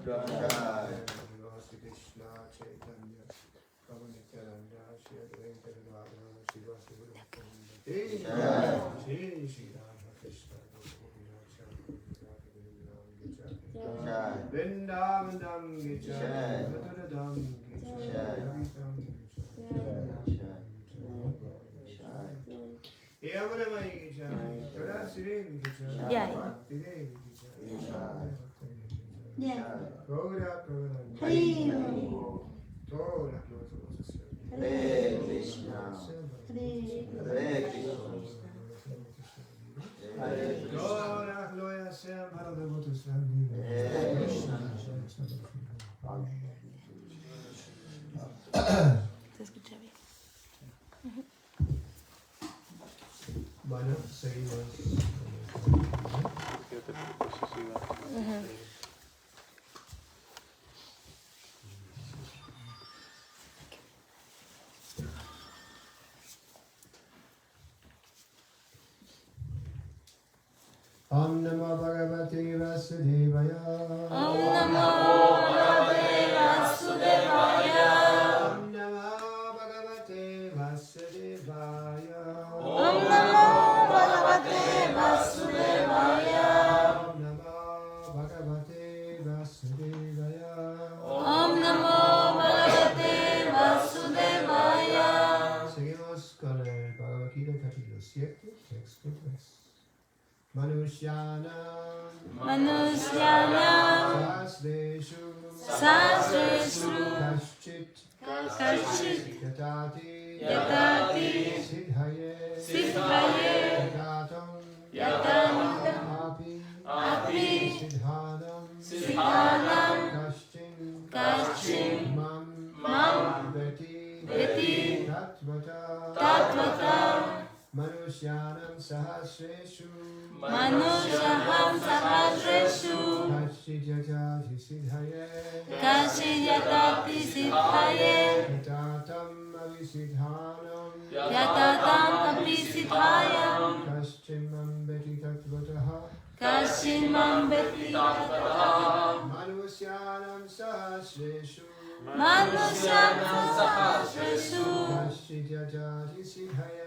Shri Krishna Chaitanya Prabhu Nityananda Shri Advaita Gadadhara Srivasi Guru Shri Shri Radha Krishna Vrindavan Dham Gichay Mathura Dham Gichay Dham Gichay Yamunamai Gichay Tarasirin Gichay Bhaktidevi Gichay Gaura Pravanandi Tora Hare Krishna, Hare Krishna, Hare Gaura Gloria Sean para devotos Hare Krishna. Se escucha bien. Bueno, seguimos. Om Namo Bhagavate Vasudevaya. Om Namo Bhagavate Vasudevaya. Om Namo Bhagavate Vasudevaya. Om Namo Bhagavate Vasudevaya. Om Namo Bhagavate Vasudevaya. Om Namo Bhagavate Vasudevaya. Seguimos con el Bhagavad Gita capítulo 7, texto 3. Manusyanam Sahasreshu Kaschit Yatati Sidhaye Yatatam Api Sidhanam Kaschin Mam Veti Tatvata Manusyanam Sahasreshu Kaschit Yatati Sidhaye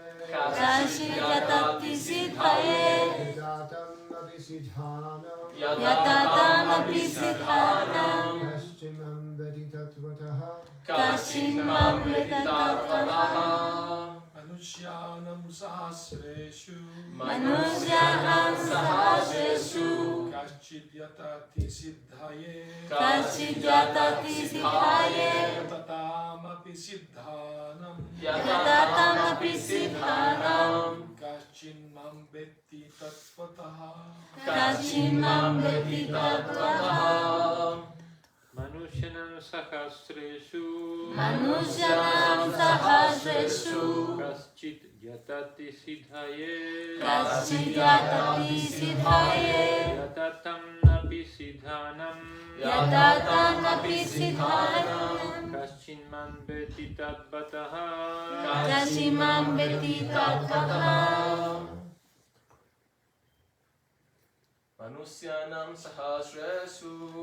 Yatatam Apisidhanam Kaschin Mam Veti Tatvataha Manusyanam Sahasreshu Kaschit Yatati Sidhaye Yatatam Apisidhanam Kaschin Mam Veti Tatvataha Manusyanam Sahasreshu Kaschit Yatati Sidhaye Yatatam Apisidhanam Kaschin Mam Veti Tatvataha Manusyanam Sahasreshu Kaschit Yatati Sidhaye Yatatam Apisidhanam Kaschin Mam Veti Tatvataha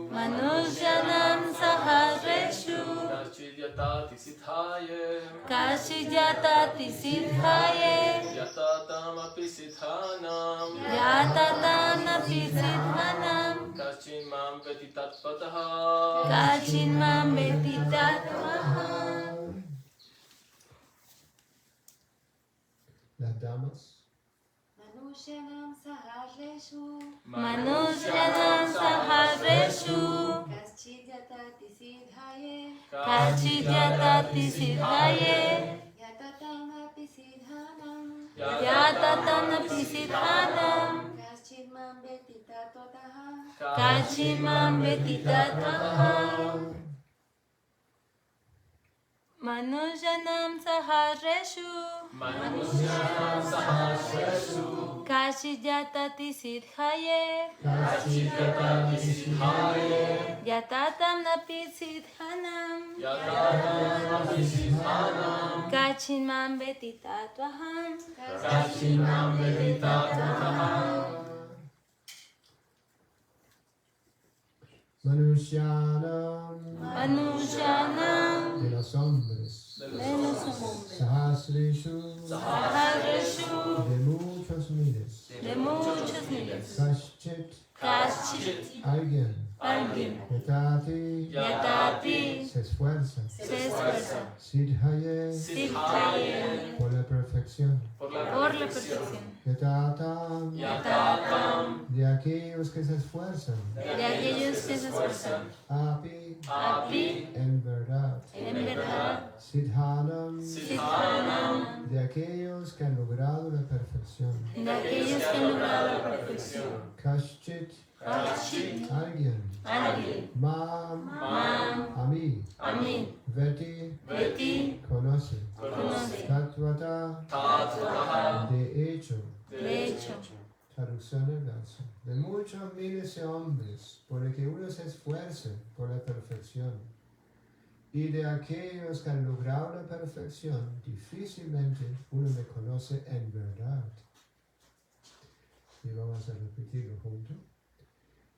Manusyanam Sahasreshu Kaschit Yatati Sidhaye Yatatam Apisidhanam Kaschin Mam Veti Tatvataha Las damas. Manusyanam Sahasreshu Kaschit Yatati Sidhaye Yatatam Apisidhanam Kaschin Mam Veti Tatvataha Manusyanam Sahasreshu Kaschit Yatati Sidhaye Yatatam Apisidhanam Kaschin Mam Veti Tatvataha Manushanam, de los hombres, de los hombres, Sahasreshu, Sahasreshu, de muchos miles, de muchos miles, Kaschit, Kaschit, alguien, alguien, Yatati, Yatati, se esfuerza, se esfuerza, Siddhaye, Siddhaye, por la perfección, por la por la perfección, Yatatam, Yatatam, de aquellos que se esfuerzan, de aquellos que se esfuerzan, Api, Api, en verdad, en verdad, Siddhanam, Siddhanam, de aquellos que han logrado la perfección, de aquellos que han logrado la perfección, Kaschit, Kaschit, alguien, alguien, Mam, Mam, a mí, a mí, Veti, Veti, conoce, conoce, Tatvata, Tatvata, de hecho, de hecho, traducción del verso, de muchos miles de hombres, por el que uno se esfuerce por la perfección, y de aquellos que han logrado la perfección, difícilmente uno me conoce en verdad. Y vamos a repetirlo juntos.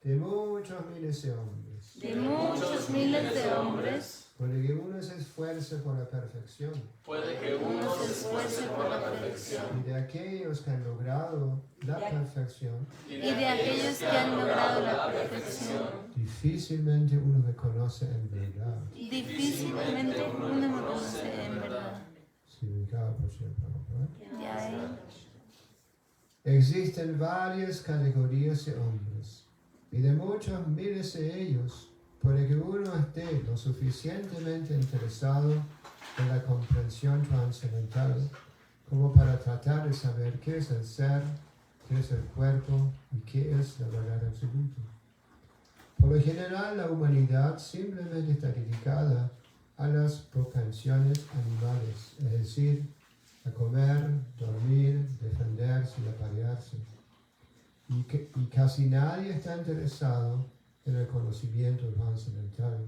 De muchos miles de hombres, de muchos miles de hombres, por el que uno se esfuerce por la perfección, puede que uno se esfuerce por la perfección, y de aquellos que han logrado la perfección, y de aquellos que han logrado la perfección, difícilmente uno me conoce en verdad. difícilmente uno me conoce en verdad. Significado por Srila Prabhupada. Ya ahí. Existen varias categorías de hombres, y de muchos miles de ellos, puede que uno esté lo suficientemente interesado en la comprensión trascendental como para tratar de saber qué es el ser, qué es el cuerpo y qué es la verdad absoluta. Por lo general, la humanidad simplemente está dedicada a las propensiones animales, es decir, a comer, dormir, defenderse y aparearse. Y casi nadie está interesado en el conocimiento trascendental.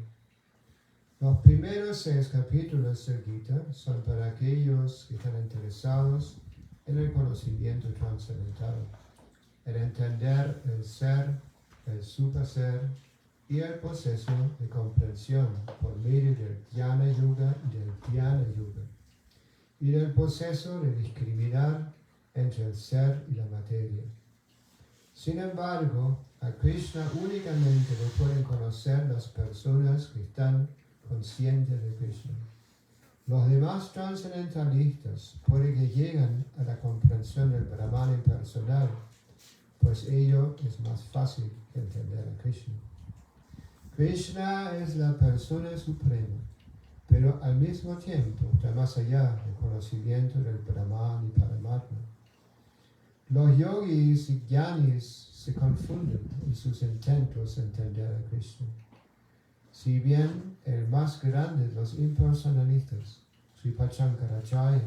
Los primeros 6 capítulos del Gita son para aquellos que están interesados en el conocimiento trascendental, en entender el ser, el superser y el proceso de comprensión por medio del Jnana Yoga y del Dhyana Yoga, y del proceso de discriminar entre el ser y la materia. Sin embargo, a Krishna únicamente lo pueden conocer las personas que están conscientes de Krishna. Los demás trascendentalistas puede que lleguen a la comprensión del Brahman impersonal, pues ello es más fácil que entender a Krishna. Krishna es la persona suprema, pero al mismo tiempo está más allá del conocimiento del Brahman y Paramatma. Los yogis y jnanis se confunden en sus intentos de entender a Krishna. Si bien el más grande de los impersonalistas, Sripad Shankaracharya,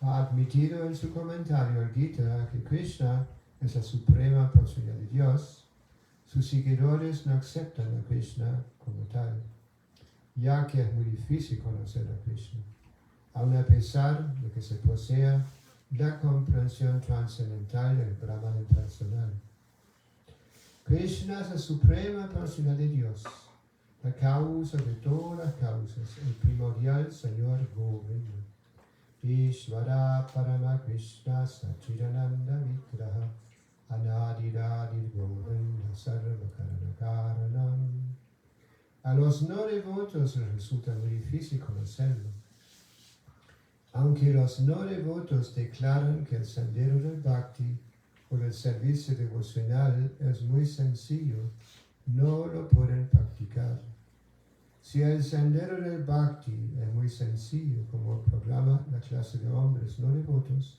ha admitido en su comentario al Gita que Krishna es la suprema personalidad de Dios, sus seguidores no aceptan a Krishna como tal, ya que es muy difícil conocer a Krishna, aun a pesar de que se posea la comprensión trascendental del Brahman impersonal. Krishna es la suprema personalidad de Dios, la causa de todas las causas, el primordial Señor Govinda. Ishvara Parama Krishna Sachidananda Vigraha Anadiradir Govinda Sarva Karanakaranam. A los no devotos les resulta muy difícil conocerlo. Aunque los no devotos declaran que el sendero del Bhakti o el servicio devocional es muy sencillo, no lo pueden practicar. Si el sendero del Bhakti es muy sencillo, como proclama la clase de hombres no devotos,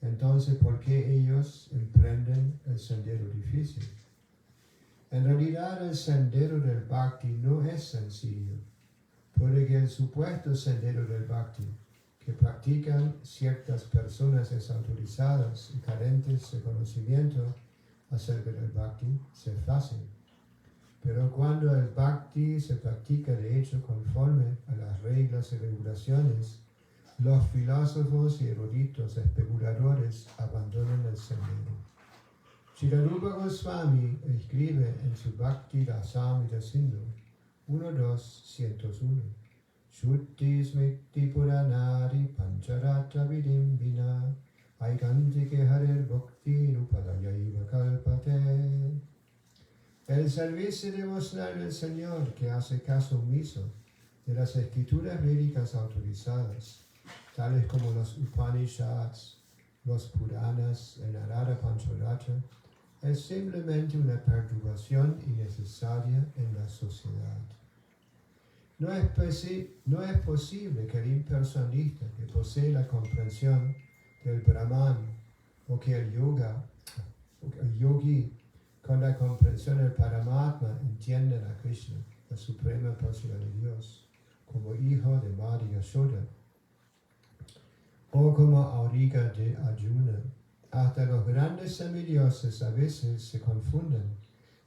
entonces ¿por qué ellos emprenden el sendero difícil? En realidad el sendero del Bhakti no es sencillo, porque el supuesto sendero del Bhakti que practican ciertas personas desautorizadas y carentes de conocimiento acerca del Bhakti es fácil. Pero cuando el Bhakti se practica de hecho conforme a las reglas y regulaciones, los filósofos y eruditos especuladores abandonan el sendero. Srila Rupa Goswami escribe en su Bhakti Rasamrita Sindhu 1.2.101 Shuddhi Smriti Puranari Pancharatra Vidimbina Aikantike Harer Bhakti Rupadayaiva Kalpate. El servicio devocional del Señor que hace caso omiso de las escrituras védicas autorizadas, tales como los Upanishads, los Puranas, el Narada Pancharatra, es simplemente una perturbación innecesaria en la sociedad. No es posible que el impersonalista que posee la comprensión del Brahman o que el yogi con la comprensión del Paramatma entiendan a Krishna, la suprema persona de Dios, como hijo de Madhya Yashoda, o como auriga de Arjuna. Hasta los grandes semidioses a veces se confunden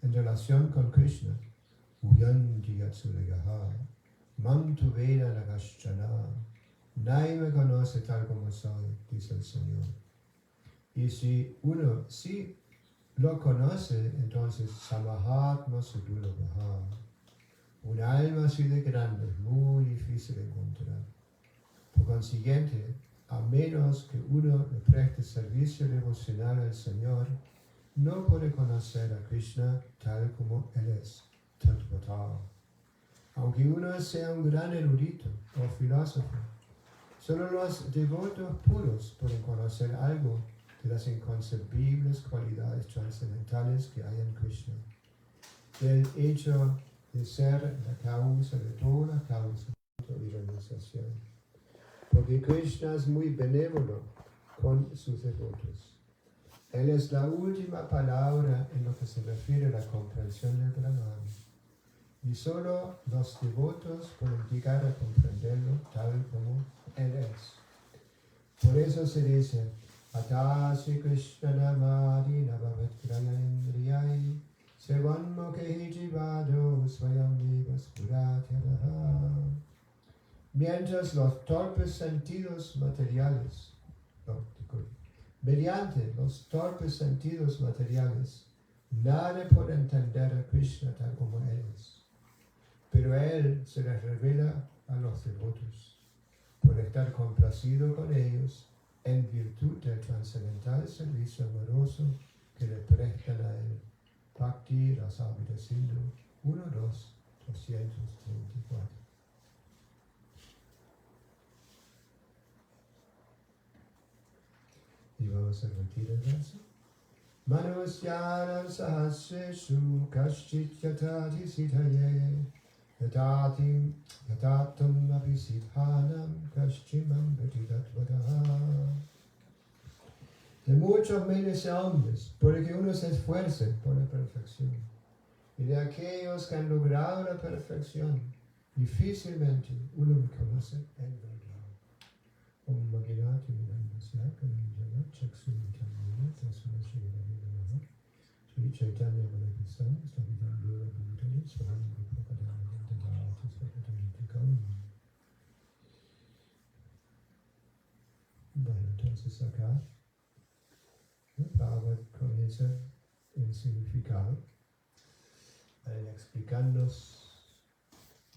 en relación con Krishna. Uyanti yatsulegaha, mam tu veda nagashchana. Nadie me conoce tal como soy, dice el Señor. Y si uno sí lo conoce, entonces Samahatma Sudulabaha. Un alma así de grande es muy difícil de encontrar. Por consiguiente, a menos que uno le preste servicio devocional al Señor, no puede conocer a Krishna tal como Él es, Tatvata. Aunque uno sea un gran erudito o filósofo, solo los devotos puros pueden conocer algo de las inconcebibles cualidades trascendentales que hay en Krishna, del hecho de ser la causa de toda la causa y realización. Porque Krishna es muy benévolo con sus devotos. Él es la última palabra en lo que se refiere a la comprensión del Brahman. Y solo los devotos pueden llegar a comprenderlo tal como Él es. Por eso se dice, Atasi Krishna Namadi Navavat Grayandriyai Sevanmukhi Jivado Swayam Vivas Puratyadaha. Mientras los torpes sentidos materiales, mediante los torpes sentidos materiales, nadie puede entender a Krishna tal como Él es. Pero Él se les revela a los devotos, por estar complacido con ellos en virtud del trascendental servicio amoroso que le prestan a Él. Bhakti Rasamrita Sindhu 1.2.234. Y vamos a repetir el verso. Manusyanam sahasreshu kashchit yatati sithaye yatatum apisidhanam kashchimam vetidatvataha. De muchos miles de hombres, puede que uno se esfuerce por la perfección. Y de aquellos que han logrado la perfección, difícilmente uno conoce el verdad. Om Maginati Vinandasya Kalinjana Chaksumitamina Tasma Shivadavina Sri Chaitanya Manapusam Stavitam Dura Bhutani Swaram Rupapadana Dadati Svatatantikam. Bueno, entonces acá Bhagavad comienza el significado explicándonos,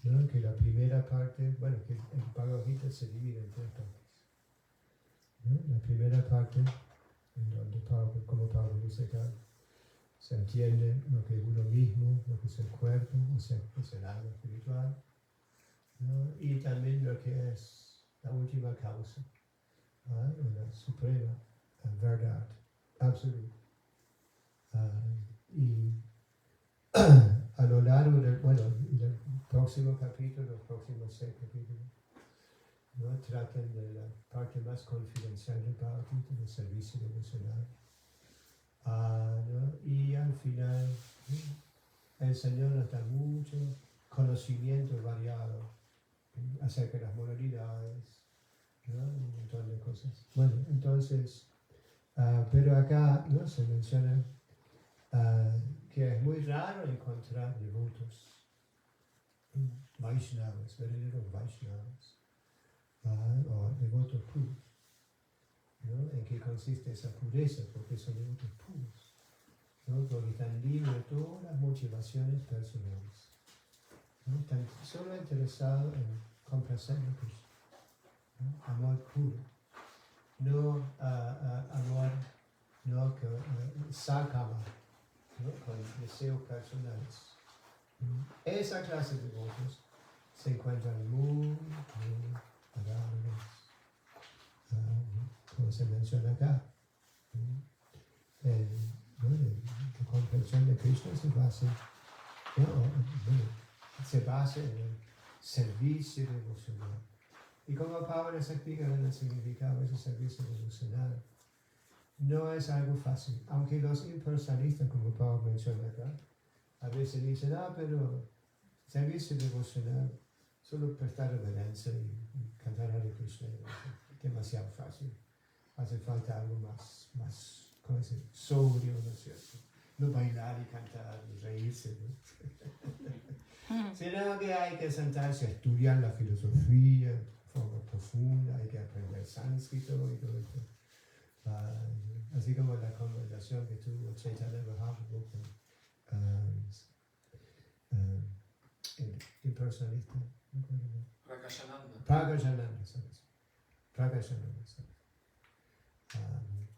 ¿no?, que la primera parte, bueno, que el Bhagavad Gita se divide en tres partes. ¿No? La primera parte, en donde como Pablo dice acá, se entiende lo que es uno mismo, lo que es el cuerpo, o sea, es el alma espiritual, ¿no? Y también lo que es la última causa, ¿no?, una suprema verdad absoluta. Y a lo largo del próximo capítulo, los próximos 6 capítulos, ¿no?, tratan de la parte más confidencial del Bhagavad Gita, del servicio devocional. ¿No? Y al final, ¿no?, el Señor nos da mucho conocimiento variado, ¿no?, acerca de las modalidades, ¿no?, un montón de cosas. Bueno, entonces, pero acá, ¿no?, se menciona que es muy raro encontrar devotos, Vaishnavas, verdaderos Vaishnavas, o devotos puros, ¿no? ¿En qué consiste esa pureza? Porque son devotos puros, ¿no? Porque están libres de todas las motivaciones personales, ¿no? Están solo interesados en complacer a Krishna, ¿no? Amor puro, no amor, no sakama, ¿no? Con deseos personales. Esa clase de devotos se encuentran muy agradables, como se menciona acá. La comprensión de Krishna se basa en el servicio devocional. Y como Pablo les explica en el significado de ese servicio devocional, no es algo fácil. Aunque los impersonalistas, como Pablo menciona acá, a veces dicen, pero servicio devocional, solo prestar reverencia y cantar Hare Krishna, es demasiado fácil. Hace falta algo más ¿cómo decir? Sobrio, ¿no es cierto? No bailar y cantar y reírse, ¿no? Sino que hay que sentarse a estudiar la filosofía de forma profunda, hay que aprender sánscrito y todo esto. Así como la conversación que tuvo Chaitanya Mahaprabhu con el impersonalista, Prakasananda, ¿sabes?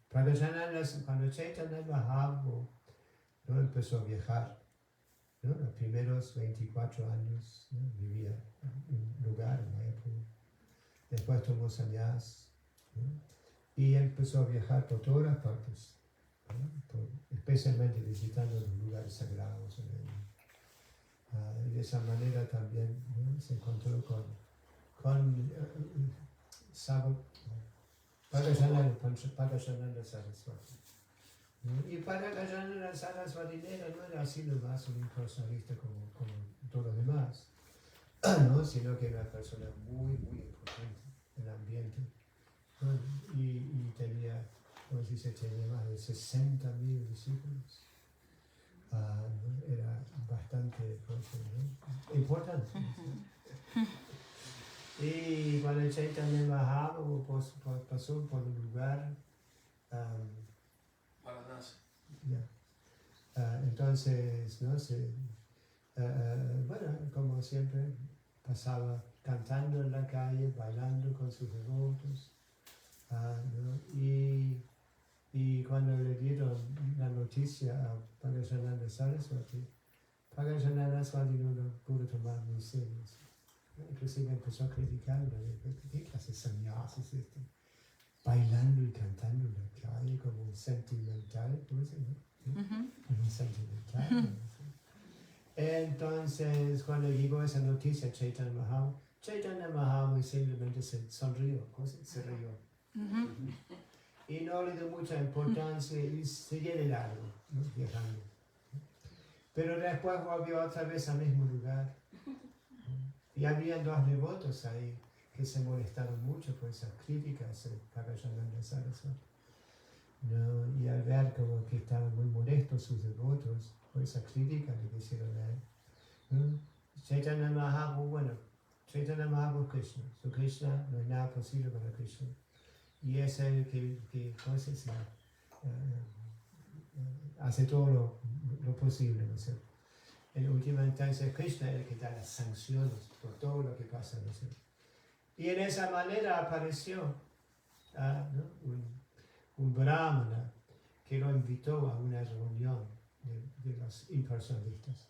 Prakasananda, cuando Chaitanya Mahaprabhu, ¿no? Empezó a viajar, ¿no? Los primeros 24 años, ¿no? Vivía en un lugar en Mayapur. Después tomó sannyas, ¿no? Y empezó a viajar por todas las partes, ¿no? Especialmente visitando los lugares sagrados en el y de esa manera también, ¿no? Se encontró con Prakasananda Saraswati. Y Prakasananda Saraswati no era así nomás un impersonalista como todos los demás, ¿no? Sino que era una persona muy importante en el ambiente, ¿no? Y tenía, como se dice, tenía más de 60,000 discípulos. ¿No? Era bastante, ¿no? Importante. Y cuando Chaitanya Mahaprabhu pasó por un lugar, entonces, ¿no? Bueno, como siempre, pasaba cantando en la calle, bailando con sus devotos, ¿no? Y cuando le dieron la noticia a Prakasananda Saraswati, Prakasananda Saraswati no lo pudo tomar muy serio. Inclusive empezó a criticarlo. ¿Qué clase de sannyas es este? Bailando y cantando en la calle como un sentimental, ¿cómo se llama? Un sentimental. ¿No? Entonces, cuando llegó esa noticia a Chaitanya Mahaprabhu simplemente se sonrió, se rió. Y no le dio mucha importancia y seguía de largo, ¿no? Viajando. Pero después volvió otra vez al mismo lugar. Y había 2 devotos ahí que se molestaron mucho por esas críticas de Prakasananda Saraswati, ¿no? Y al ver como que estaban muy molestos sus devotos por esa crítica que hicieron a él, ¿no? Chaitanya Mahaprabhu es Krishna. Su Krishna no hay nada posible para Krishna. Y es el que hace todo lo posible, ¿no es cierto? En última instancia, Krishna es el que da las sanciones por todo lo que pasa, ¿no es cierto? Y en esa manera apareció, ¿no? un brahmana que lo invitó a una reunión de los impersonalistas.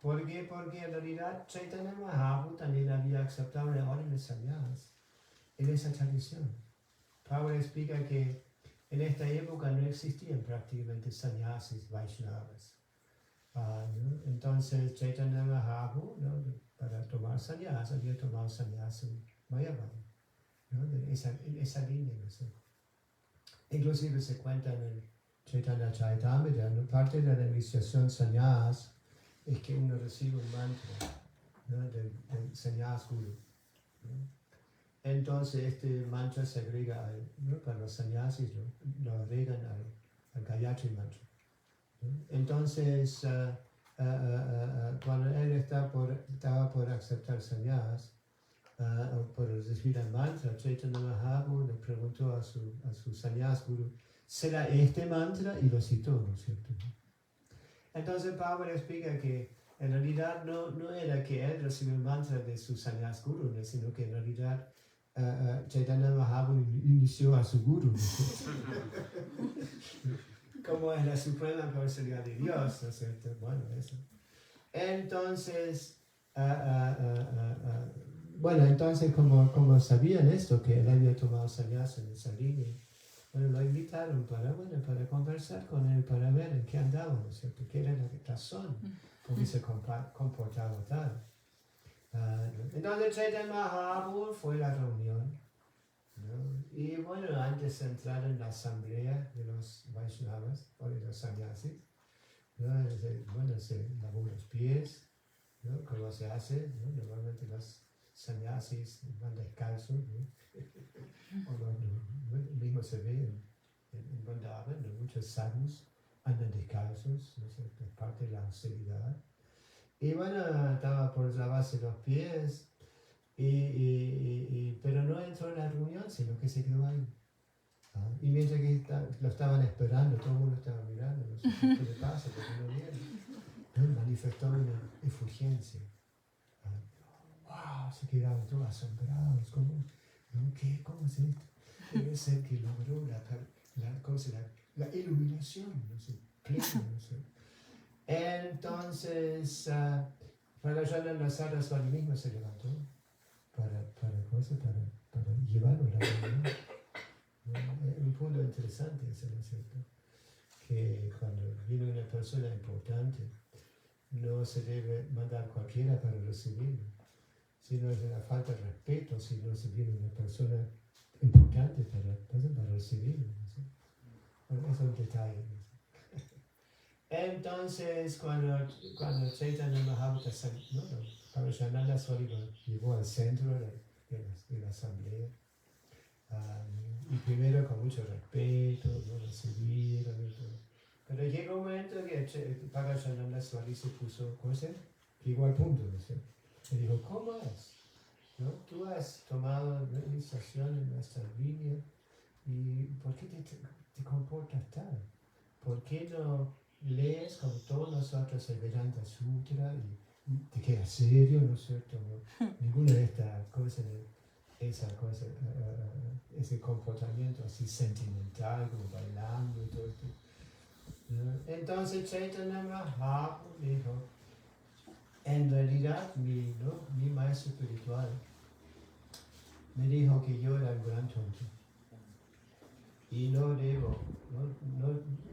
¿Por qué? Porque en realidad Chaitanya Mahaprabhu también había aceptado la orden de sannyas en esa tradición. Prabhupada explica que en esta época no existían prácticamente sannyasis Vaishnavas. ¿No? Entonces Chaitanya Mahaprabhu, ¿no? Para tomar sannyas, había tomado sannyas en Mayavadi, ¿no? En esa línea, ¿no sé? Inclusive se cuenta en el Chaitanya Charitamrita, ¿no? Parte de la iniciación sannyas es que uno recibe un mantra, ¿no? del sannyas guru, ¿no? Entonces este mantra se agrega, ¿no? Para los sannyasis lo agregan al Gayatri mantra, ¿no? Entonces cuando él estaba por aceptar sannyas, por recibir el mantra, Chaitanya Mahaprabhu le preguntó a su sannyas guru, ¿será este mantra? Y lo citó, ¿no es cierto? Entonces Pablo explica que en realidad no era que él recibió el mantra de su sannyas guru, ¿no? Sino que en realidad Chaitanya Mahaprabhu inició a su guru, ¿no? Como es la suprema personalidad de Dios, ¿no es cierto? Bueno, eso. Entonces, como sabían esto, que él había tomado sannyas en esa línea, bueno, lo invitaron para conversar con él, para ver en qué andaba, ¿no es cierto? ¿Qué era la razón? ¿Por qué se comportaba tal? Entonces Chaitanya Mahaprabhu fue a la reunión, ¿no? Y bueno, antes de entrar en la asamblea de los Vaishnavas, o de los sannyasis, ¿no? Se lavó los pies, ¿no? Como se hace, ¿no? Normalmente los sannyasis van descalzos, ¿no? Mismo se ve en Vrindavan, ¿no? Muchos sadhus andan descalzos, ¿no? Es parte de la austeridad. Y bueno, estaba por lavarse los pies, pero no entró en la reunión, sino que se quedó ahí. Y mientras que lo estaban esperando, todo el mundo estaba mirando, no sé qué le pasa, porque no viene. ¿No? Manifestó una efulgencia. ¡Wow! Se quedaron todos asombrados. ¿Cómo es esto? Debe ser que logró la iluminación, no sé, plena, no sé. Entonces, Prahlada Saraswati mismo se levantó para llevarlo a la reunión. Un punto interesante ese, ¿no es cierto? Que cuando viene una persona importante, no se debe mandar cualquiera para recibirlo. Si no es una falta de respeto, si no se viene una persona importante para recibirlo. ¿No? Bueno, eso es un detalle. ¿No? Entonces, cuando Chaitanya Mahaprabhu Parashananda Swami llegó al centro de la asamblea, y primero con mucho respeto, ¿no? Recibieron y todo. Pero llegó un momento que Parashananda Swami se puso, ¿cómo se? Llegó al punto, ¿no sé? Y dijo, ¿cómo es? ¿No? Tú has tomado la iniciación en nuestra línea y ¿por qué te comportas tal? ¿Por qué no lees con todos nosotros el Vedanta Sutra y te quedas serio, ¿no es cierto? ¿No? Ninguna de estas cosas, ese comportamiento así sentimental, como bailando y todo esto. ¿No? Entonces Chaitanya Mahaprabhu dijo, en realidad mi maestro espiritual me dijo que yo era un gran tonto y no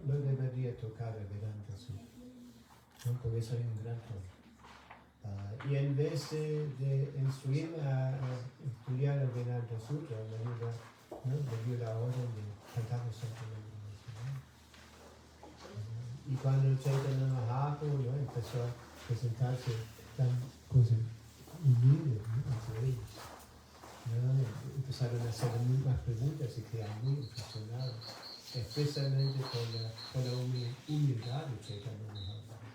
debería tocar el Vedanta Sutra, ¿no? Porque soy un gran tonto. Y en vez de instruirme a estudiar el Vedanta Sutra, me dio la orden de cantar los sentimientos. Y cuando Chaitanya Mahaprabhu, ¿no? Empezó a presentarse tan humilde, ¿no? Hacia ellos, ¿no? Empezaron a hacer más preguntas y quedaron muy impresionados, especialmente con la humildad de Chaitanya Mahaprabhu,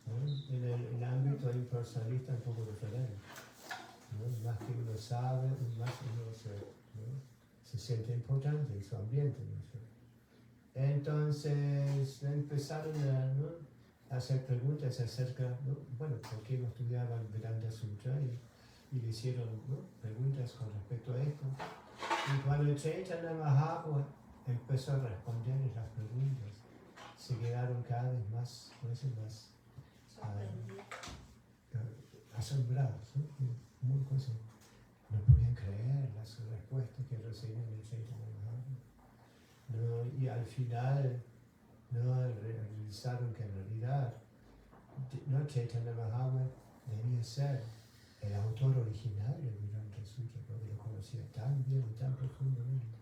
¿no? En el ámbito impersonalista un poco diferente, ¿no? Más que uno sabe, más uno se siente importante en su ambiente, ¿no? Entonces empezaron a hacer preguntas acerca, ¿no? Bueno, por qué no estudiaban Vedanta Sutra y le hicieron, ¿no? Preguntas con respecto a esto. Y cuando Chaitanya Mahaprabhu empezó a responderles las preguntas, se quedaron cada vez más asombrados, ¿no? No podían creer las respuestas que recibían de Chaitanya Mahaprabhu. ¿No? Y al final, ¿no? Realizaron que en realidad, ¿no? Chaitanya Mahaprabhu debía ser el autor original del Vedanta Sutra, porque lo conocía tan bien y tan profundamente.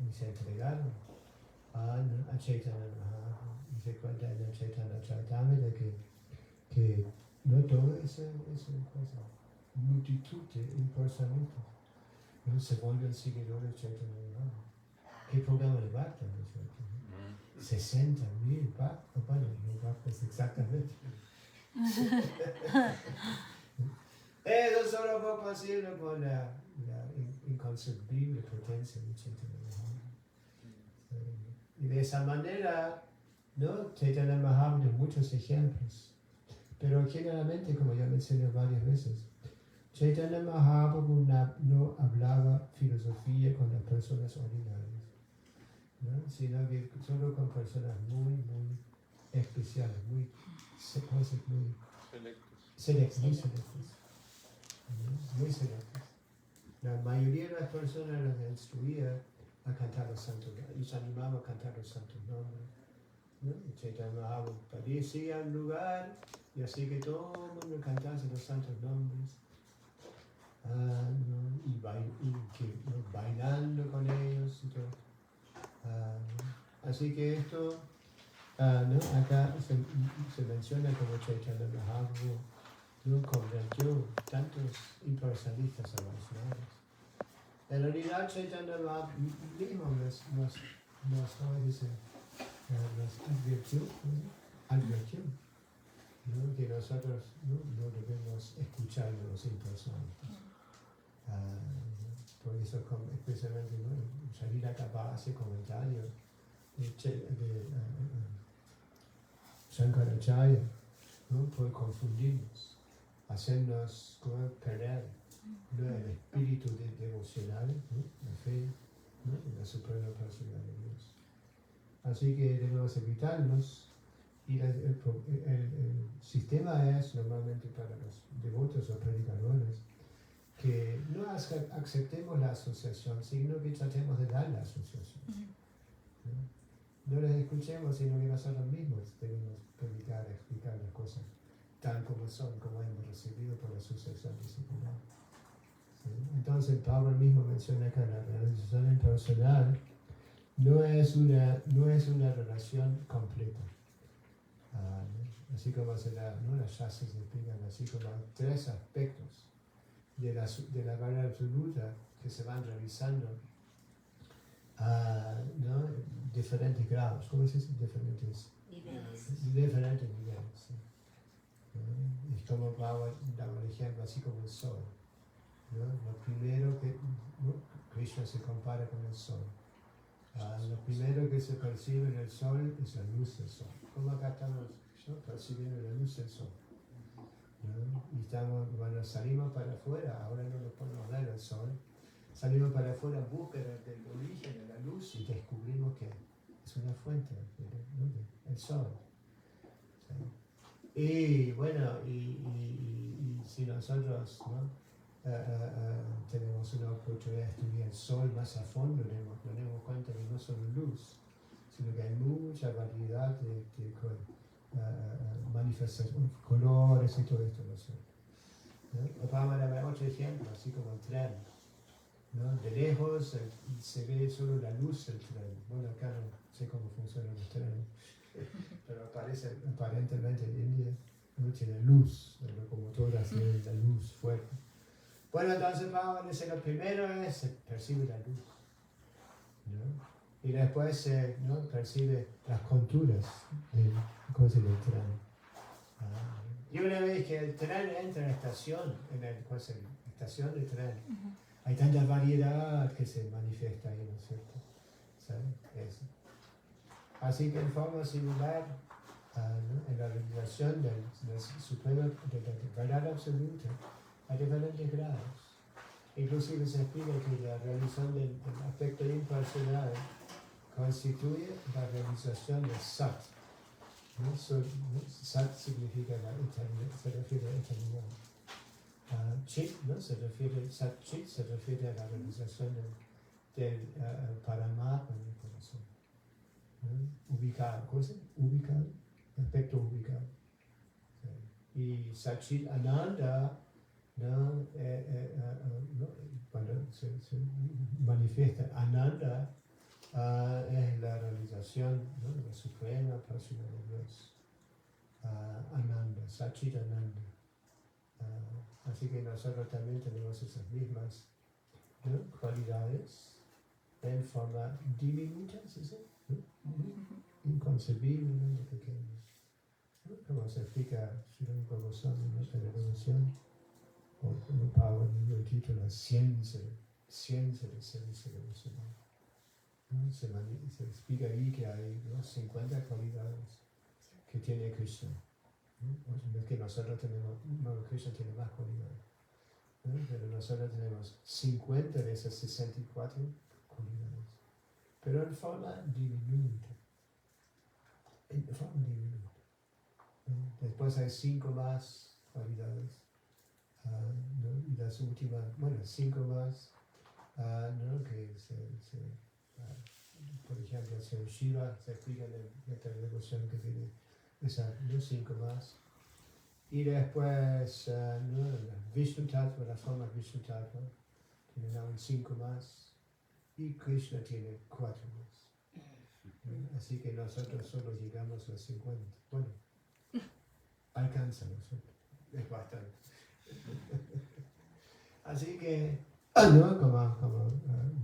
Y se entregaron a Chaitanya Mahaprabhu. Y se cuenta en el Chaitanya Charitamrita que no toda esa cosa, multitud de impersonalistas, ¿no? Se vuelven seguidores de Chaitanya Mahaprabhu. ¿Qué programa de Bhakti, no es cierto? 60,000 Bhakti, bueno, no Bhakti exactamente. Eso solo fue posible por la inconcebible potencia de Chaitanya Mahaprabhu. Y de esa manera, ¿no? Chaitanya Mahaprabhu dio muchos ejemplos, pero generalmente, como ya mencioné varias veces, Chaitanya Mahaprabhu no hablaba filosofía con las personas ordinarias, ¿no? Sino que solo con personas muy especiales, muy selectas, muy selectas. La mayoría de las personas las instruía a cantar los santos, los animaba a cantar los santos nombres, ¿no? Chaitanya Mahaprabhu parecía un lugar y así que todo el mundo cantase los santos nombres. ¿No? Y bailando con ellos y todo. Así que esto, ¿no? Acá se menciona como Chaitanya Mahaprabhu, ¿no? Convirtió tantos impersonalistas a Vaishnavas. En realidad Chaitanya Mahaprabhu mismo nos advirtió, ¿no? Que nosotros no debemos escuchar a los impersonalistas. Por eso, especialmente, ¿no? Sharira Kappa hace comentarios de Shankaracharya, ¿no? Por confundirnos, hacernos perder, ¿no? El espíritu devocional, ¿no? La fe, ¿no? En la suprema personalidad de Dios. Así que debemos evitarnos. Y el sistema es normalmente para los devotos o predicadores que no aceptemos la asociación, sino que tratemos de dar la asociación. No les escuchemos, sino que nosotros mismos debemos predicar, explicar las cosas tal como son, como hemos recibido por la asociación disciplinar. ¿Sí? Entonces Pablo mismo menciona que la realización impersonal no es una relación completa. Así como las shastras explican, así como hay tres aspectos de la verdad absoluta que se van realizando ¿no? Diferentes grados, ¿cómo se dice? Diferentes niveles. ¿Sí? Y como daba el ejemplo, así como el sol, ¿no? Lo primero que Krishna se compara con el sol. Lo primero que se percibe en el sol es la luz del sol. Como acá estamos, ¿no? Percibiendo la luz del sol, ¿no? Y cuando salimos para afuera, ahora no lo podemos ver el sol, salimos para afuera en busca del origen de la luz y descubrimos que es una fuente, ¿no? El sol. ¿Sí? Y bueno, y si nosotros, ¿no? Tenemos una oportunidad de estudiar el sol más a fondo, nos damos cuenta que no solo luz, sino que hay mucha variedad de manifestaciones, colores y todo esto, ¿no es cierto? ¿No? Vamos a dar otro ejemplo, así como el tren, ¿no? De lejos se ve solo la luz del tren. Bueno, acá no sé cómo funcionan los trenes, pero aparentemente en India no tiene luz, la locomotora tiene la luz fuerte. Bueno, entonces vamos a decir, lo primero es se percibe la luz, ¿no? Y después se, ¿no? Percibe las conturas del tren. Y una vez que el tren entra en la estación, estación de tren, hay tanta variedad que se manifiesta ahí, ¿no es cierto? ¿Sabes? Eso. Así que en forma similar, ¿no? En la realización de la suprema verdad absoluta, hay diferentes grados. Inclusive se explica que la realización del aspecto impersonal constituye la realización de Sat. ¿No? Sat significa la eternidad, se refiere a la eternidad. Chit, ¿no? Sat Chit se refiere a la realización del Paramatma en el corazón. ¿No? Ubicado, ¿cómo se dice? Ubicado, aspecto ubicado. ¿Sí? Y Sat Chit Ananda, ¿no? ¿No? Cuando se manifiesta Ananda, es la realización, ¿no? De la suprema personalidad de Dios. Ananda, Sachit Ananda. Así que nosotros también tenemos esas mismas, ¿no? Cualidades en forma diminuta, ¿sí? ¿No? Inconcebiblemente pequeñas. ¿No? Como se explica Sri Goswami en nuestra revolución, o como Pablo el título, la ciencia del servicio devocional. ¿no? Se explica ahí que hay, ¿no?, 50 cualidades que tiene Krishna. ¿No? No es que nosotros tenemos, no, Krishna tiene más cualidades, ¿no? Pero nosotros tenemos 50 de esas 64 cualidades, pero en forma diminuta. ¿No? Después hay 5 más cualidades, ¿no? Y las últimas, 5 más, ¿no?, que por ejemplo, Señor Shiva se explica en esta devoción que tiene esas 5 más. Y después, ¿no?, Vishnu Tattva, las formas Vishnu Tattva, tienen aún 5 más. Y Krishna tiene 4 más. ¿No? Así que nosotros solo llegamos a los 50. Bueno, alcanza nosotros. Es bastante. Así que, ¿no?, como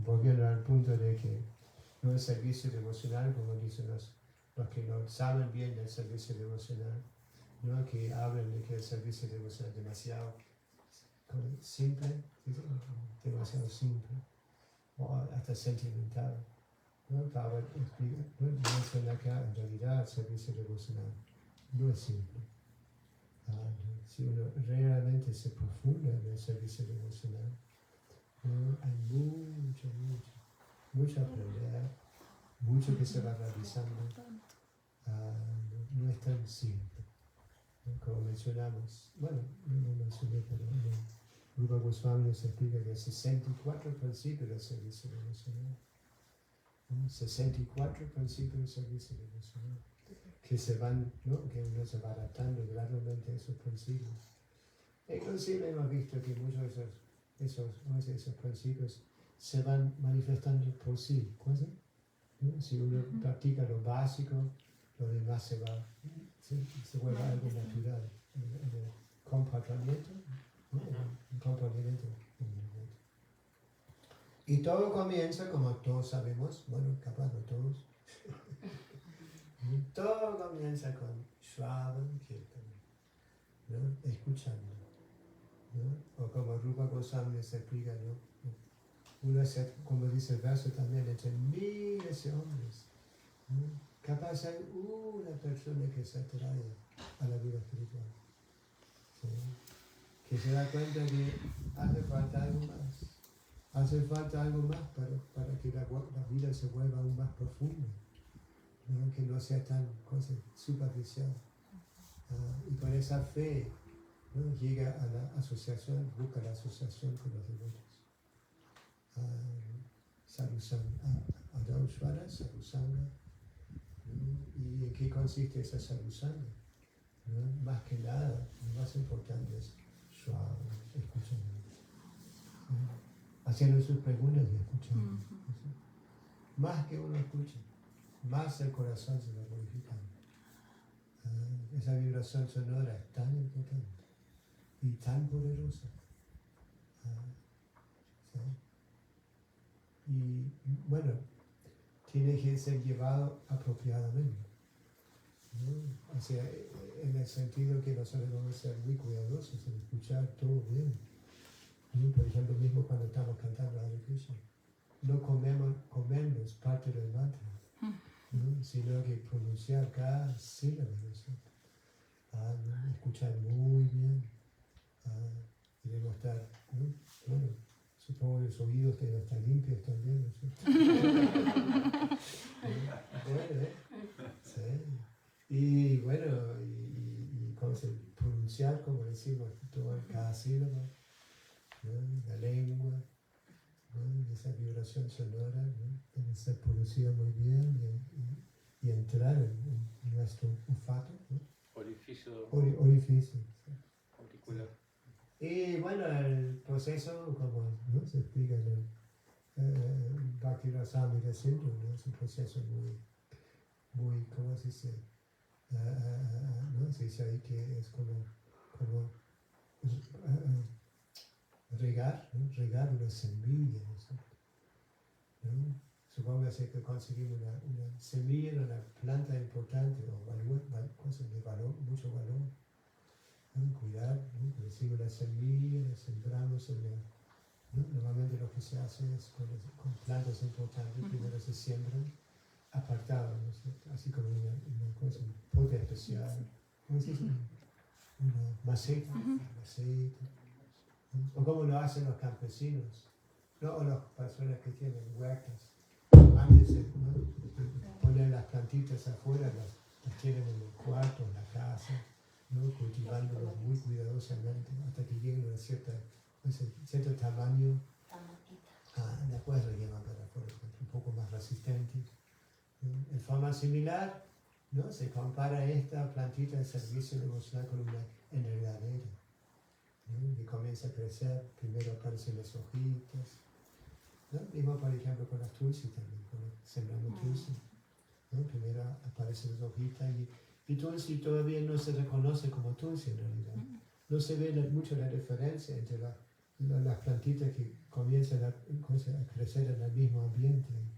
volviendo al punto de que no es servicio devocional, como dicen los que no saben bien del servicio devocional, ¿no?, que hablan de que el servicio devocional es demasiado simple, demasiado simple, o hasta sentimental. ¿No? Para menciona acá, en realidad el servicio devocional no es simple. Si uno realmente se profunda en el servicio devocional, ¿no?, hay mucho a aprender, mucho que se va realizando. No es tan simple, ¿no? Como mencionamos, no mencioné, pero Rupa Goswami nos explica que hay 64 principios del servicio devocional. 64 principios del servicio devocional que se van, ¿no?, que uno se va adaptando gradualmente a esos principios. Inclusive hemos visto que muchos de esos principios se van manifestando por sí, ¿no? Si uno practica lo básico, lo demás se vuelve algo natural en el comportamiento, ¿no?, en el comportamiento. Y todo comienza, como todos sabemos, capaz no todos, todo comienza con Shravan Kirtan, ¿no?, escuchando, ¿no? O como Rupa Goswami se explica, ¿no?, uno se, como dice el verso también, entre miles de hombres, ¿no?, capaz hay una persona que se atrae a la vida espiritual, ¿sí?, que se da cuenta que hace falta algo más. Hace falta algo más para que la vida se vuelva aún más profunda, ¿no?, que no sea tan superficial. Y con esa fe, ¿no?, llega a la asociación, busca la asociación con los devotos. Adaushvara, Sadhusanga. ¿Y en qué consiste esa Sadhusanga? ¿No? Más que nada, lo más importante es Shravan, escuchando. Haciendo sus preguntas y escuchando. Más que uno escucha, más el corazón se va purificando. Esa vibración sonora es tan importante y tan poderosa. ¿Sí? Y bueno, tiene que ser llevado apropiadamente, ¿no? O sea, en el sentido que nosotros vamos a ser muy cuidadosos en escuchar todo bien. Por ejemplo, mismo cuando estamos cantando Hare Krishna, no comemos parte del mantra, ¿no?, sino que pronunciar cada sílaba de nosotros, ¿no?, escuchar muy bien, debemos estar, ¿no?, bueno, supongo que los oídos deben estar limpios también, ¿no? Sí. Y bueno, y pronunciar, como decimos, cada sílaba, ¿no?, la lengua, ¿no?, esa vibración sonora, ¿no?, debe ser producida muy bien y entrar en nuestro olfato, ¿no? Orificio Sí. auricular. Y bueno, el proceso, como, ¿no?, se explica en el Bhakti Rasamrita Sindhu, ¿no?, es un proceso muy, ¿cómo se dice? ¿No? Se dice ahí que es como regar una semilla, ¿no? Supóngase que conseguimos una semilla de una planta importante o cosas de valor, mucho valor, ¿no? Cuidar, ¿no? Recibimos la semilla, la sembramos ¿no? Normalmente los que se hace es con plantas importantes, primero se siembran apartados, ¿no es cierto? Así como una cosa, un pote especial, ¿cómo se dice? Una maceta, maceta. O como lo hacen los campesinos, ¿no? O las personas que tienen huertas. Antes ¿no? Poner las plantitas afuera, las tienen en el cuarto, en la casa, ¿no? Cultivándolas muy cuidadosamente hasta que lleguen a cierto tamaño. Después lo llevan para afuera, un poco más resistente. En forma similar, ¿no? Se compara esta plantita de servicio devocional con una enredadera, ¿no? Que comienza a crecer, primero aparecen las hojitas, ¿no? Mismo por ejemplo con las tulsi también, cuando sembramos tulsi, ¿no? Primero aparecen las hojitas y tulsi todavía no se reconoce como tulsi en realidad. No se ve mucho la diferencia entre las plantitas que comienzan a crecer en el mismo ambiente, ¿no?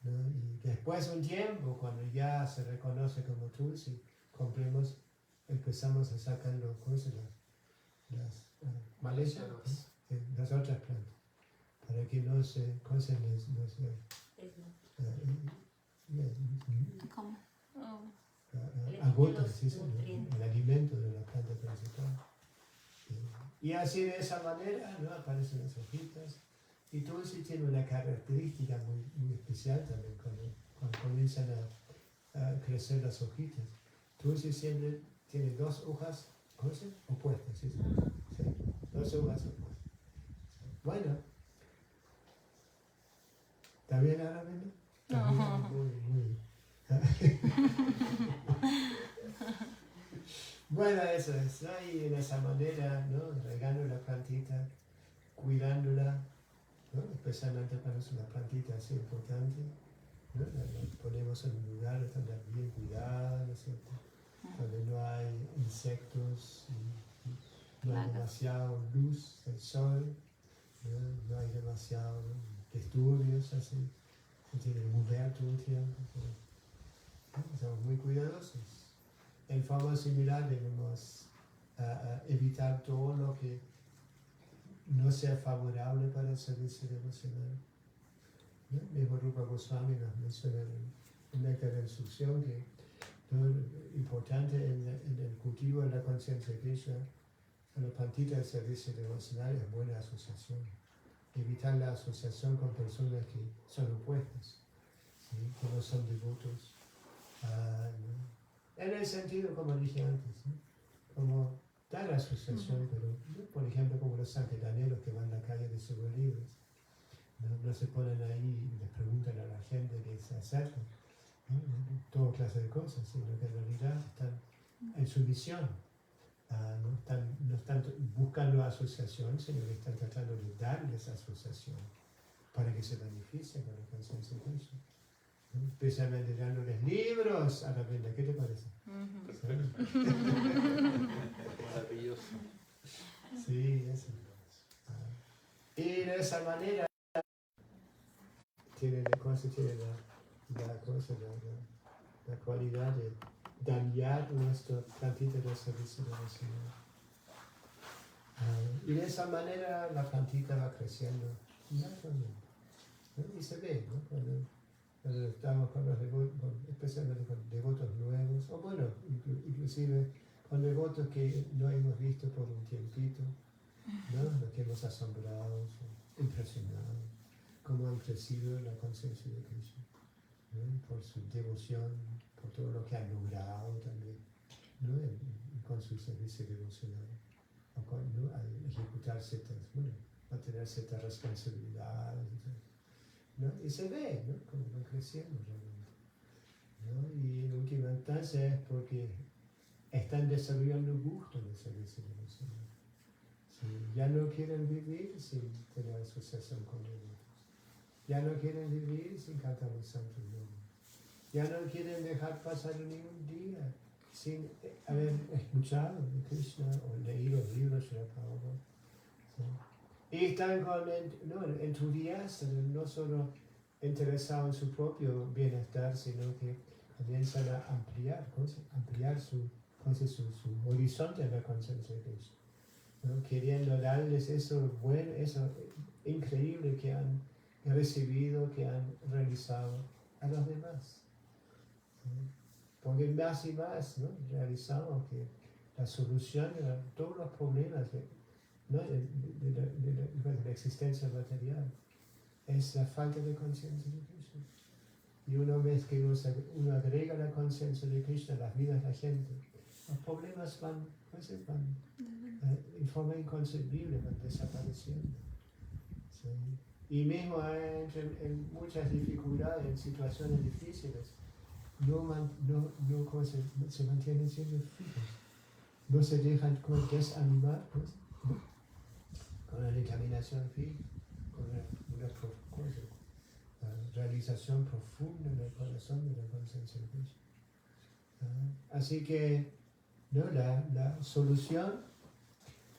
Y después de un tiempo, cuando ya se reconoce como tulsi, empezamos a sacar las malezas, ¿no? Las otras plantas, para que no se ¿Cómo? agoten, ¿sí? El alimento de la planta principal. Y así de esa manera, ¿no? Aparecen las hojitas. Y tulsi tiene una característica muy especial también cuando comienzan a crecer las hojitas. Tulsi siempre tiene dos hojas opuestas, ¿sí? Sí, dos hojas opuestas. Bueno, ¿está bien ahora mismo? Muy. Bueno, eso es, ¿no? Y de esa manera, ¿no? Regando la plantita, cuidándola, ¿no? Especialmente cuando es una plantita así importante, ¿no? La ponemos en un lugar donde está bien cuidada, ¿no es cierto? Donde no hay insectos, no hay demasiada luz del sol, no hay demasiado disturbios así, se tiene que mover todo el tiempo, ¿no? Somos muy cuidadosos. En forma similar debemos evitar todo lo que no sea favorable para el servicio devocional. ¿No? Mismo Rupa Goswami nos menciona en la instrucción que lo importante en el cultivo de la conciencia de Krishna, en la plantita del servicio devocional es buena asociación. Evitar la asociación con personas que son opuestas, ¿sí? Que no son devotos. ¿No? En el sentido, como dije antes, ¿no? Como tal asociación, pero por ejemplo como los sanquetaneros que van a la calle de Libres, no se ponen ahí y les preguntan a la gente que se acerca, ¿no? Toda clase de cosas, sino que en realidad están en su misión, no están buscando asociación, sino que están tratando de darles asociación para que se beneficien con la conciencia de Cristo. Especialmente dándoles libros a la venda. ¿Qué te parece? Maravilloso. Sí, eso. Y de esa manera tiene la cualidad de dañar nuestra plantita de servicio devocional. Y de esa manera la plantita va creciendo naturalmente, ¿no? Y se ve, ¿no? Cuando estamos con los devotos, especialmente con devotos nuevos, o bueno, inclusive con devotos que no hemos visto por un tiempito, ¿no? Los que hemos asombrado, impresionado, cómo han crecido en la conciencia de Cristo, ¿no? Por su devoción, por todo lo que han logrado también, ¿no? Con su servicio devocional, o con, ¿no? Al ejecutar a tener ciertas responsabilidades, ¿no? Y se ve, ¿no? Como van creciendo realmente, ¿no? Y en última instancia es porque están desarrollando gusto en el servicio devocional. ¿Sí? Ya no quieren vivir sin tener asociación con devotos. Ya no quieren vivir sin cantar los santos nombres. Ya no quieren dejar pasar ningún día sin haber escuchado de Krishna o leído los libros de la Prabhupada. ¿Sí? Y están entusiastas, no solo interesados en su propio bienestar, sino que comienzan a ampliar su horizonte en la conciencia de Cristo, ¿no? Queriendo darles eso bueno, increíble que han recibido, que han realizado a los demás. Porque más y más, ¿no? Realizamos que la solución a todos los problemas de la existencia material es la falta de conciencia de Krishna. Y una vez que uno agrega la conciencia de Krishna a las vidas de la gente, los problemas van en forma inconcebible, van desapareciendo. ¿Sí? Y mismo en muchas dificultades, en situaciones difíciles, se mantienen siendo fijos. No se dejan desanimar, pues, ¿no? Con la determinación fija, con una realización profunda en el corazón de la conciencia de Krishna. Así que, ¿no? La solución,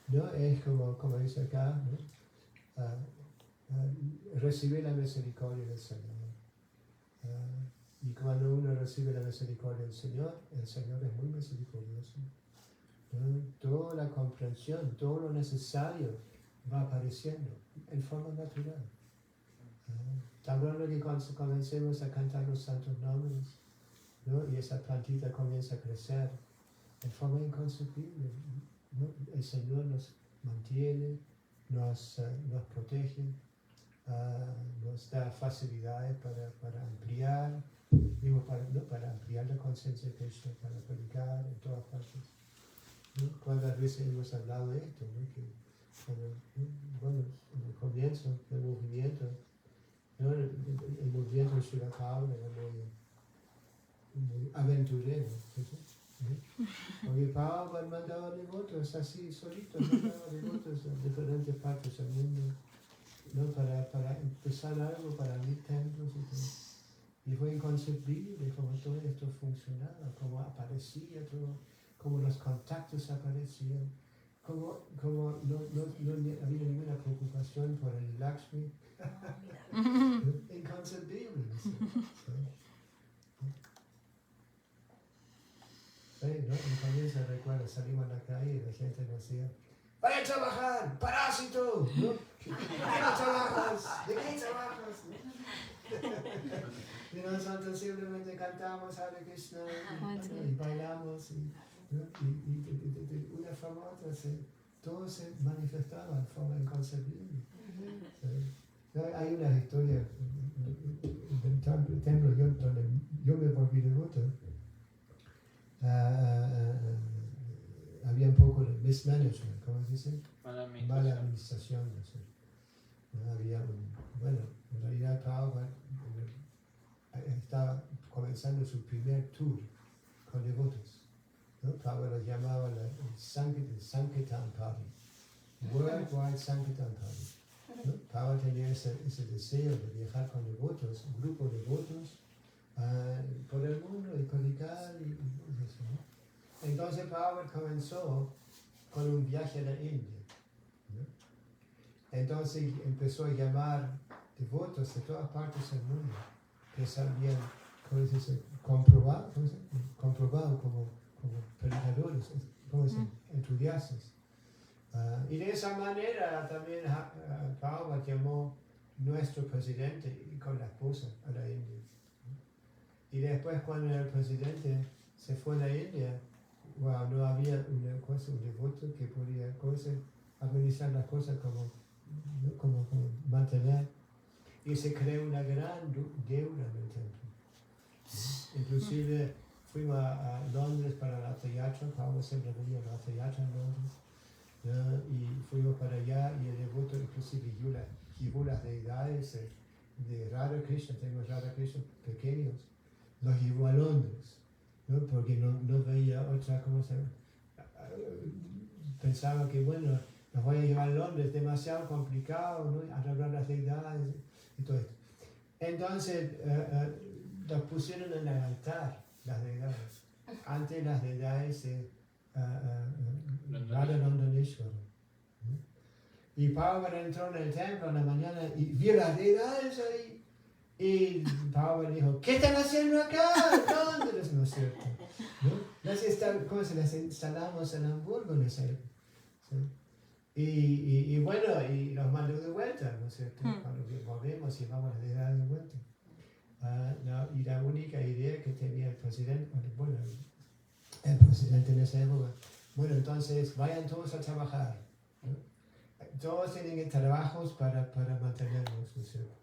¿no? Es como dice acá, ¿no? Recibir la misericordia del Señor. Y cuando uno recibe la misericordia del Señor es muy misericordioso. Toda la comprensión, todo lo necesario va apareciendo en forma natural. Tan pronto que comencemos a cantar los santos nombres, ¿no? Y esa plantita comienza a crecer en forma inconcebible, ¿no? El Señor nos mantiene, nos protege, nos da facilidades para ampliar, para ampliar la conciencia de Krishna, para predicar en todas partes. ¿No? ¿Cuántas veces hemos hablado de esto? ¿No? Que en el comienzo del movimiento, ¿no? el movimiento de Srila Prabhupada era muy aventurero, ¿no? Porque Prabhupada mandaba devotos así solitos, mandaba devotos a diferentes partes del mundo, ¿no? Para empezar algo, para abrir templos y todo. Y fue inconcebible cómo todo esto funcionaba, cómo aparecía todo, cómo los contactos aparecían, cómo no había ninguna preocupación por el Lakshmi. Inconcebible. ¿Sí? ¿No? En comienzo recuerdo, salimos a la calle y la gente nos decía: ¡vaya a trabajar, parásito! ¿No? ¿De qué trabajas? ¿De qué trabajas? ¿No? Y nosotros simplemente cantamos Hare Krishna y bailamos y de una forma u otra todo se manifestaba de forma inconcebible. Hay una historia del templo donde yo me volví devoto. Había un poco de mismanagement, ¿cómo se dice? Mala administración. No sé. Había en realidad Prabhupada estaba comenzando su primer tour con devotos. ¿No? Prabhupada lo llamaba el Sankirtan Party, Worldwide Sankirtan Party. ¿No? Prabhupada tenía ese deseo de viajar con devotos, un grupo de devotos, por el mundo y predicar y eso, ¿no? Entonces Prabhupada comenzó con un viaje a la India, ¿no? Entonces empezó a llamar devotos de todas partes del mundo que sabían, ¿cómo se dice? Comprobado como predicadores, ¿cómo se dice? Entusiastas. Y de esa manera también Prabhupada llamó nuestro presidente y con la esposa a la India. Y después cuando el presidente se fue a la India, no había un devoto que podía administrar las cosas como mantener. Y se creó una gran deuda en el templo. Inclusive fuimos a Londres para la teatro, Pablo siempre venía a la teatro en Londres, y fuimos para allá y el devoto inclusive llevó las deidades de Radha Krishna, tenemos Radha Krishna pequeños, los llevó a Londres, ¿no? Porque no veía otra cosa. Pensaba que los voy a llevar a Londres, demasiado complicado, ¿no? Arreglar las deidades y todo esto. Entonces los pusieron en el altar, las deidades, ante las deidades de Radha Nandaleshwara. Y Prabhupada entró en el templo en la mañana y vio las deidades ahí. Y Prabhupada dijo: ¿qué están haciendo acá? ¿Dónde? No es cierto, ¿no? Las instalamos en Hamburgo en esa época. ¿Sí? Y los mandó de vuelta. vuelta, ¿no es cierto? Cuando volvemos y vamos a dejar de vuelta. Y la única idea que tenía el presidente, bueno, el presidente en esa época, bueno, entonces vayan todos a trabajar, ¿no? Todos tienen trabajos para mantenernos, ¿no es cierto?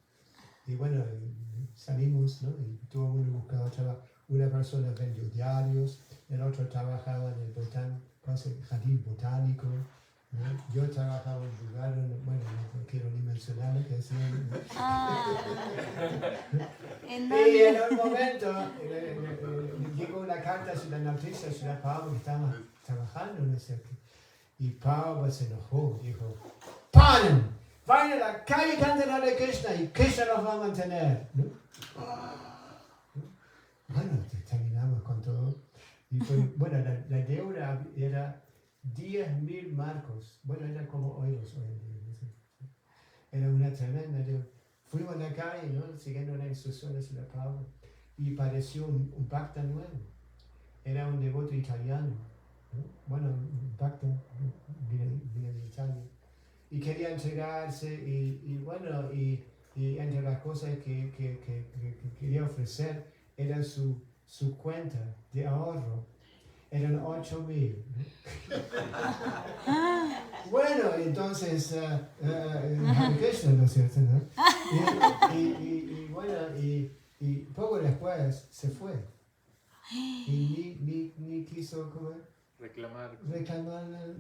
Y bueno, salimos, ¿no? Y todo el mundo buscaba trabajo. Una persona vendió diarios, el otro trabajaba en el jardín botánico, ¿no? Yo trabajaba en un lugar, bueno, no quiero ni mencionarlo, que es... ¿En Y dónde? en un momento llegó una carta a la noticia de Ciudad Pablo que estaba trabajando, ¿no es cierto? Y Pablo se enojó, dijo, ¡paren! Vayan a la calle, canten a Hare Krishna y Krishna los va a mantener, ¿no? Bueno, terminamos con todo. Y fue, bueno, la deuda era 10.000 marcos. Bueno, era como euros hoy en día, ¿no? Era una tremenda deuda. Fuimos a la calle, ¿no? Siguiendo las instrucciones de Pablo. Y pareció un pacta nuevo. Era un devoto italiano, ¿no? Bueno, un pacta viene de Italia. Y quería entregarse y bueno, y entre las cosas que quería ofrecer era su cuenta de ahorro. Eran 8.000. Bueno, entonces, Hare Krishna, ¿no es cierto? ¿No? Y bueno, y poco después se fue. Y ni quiso comer. Reclamar. Reclamar el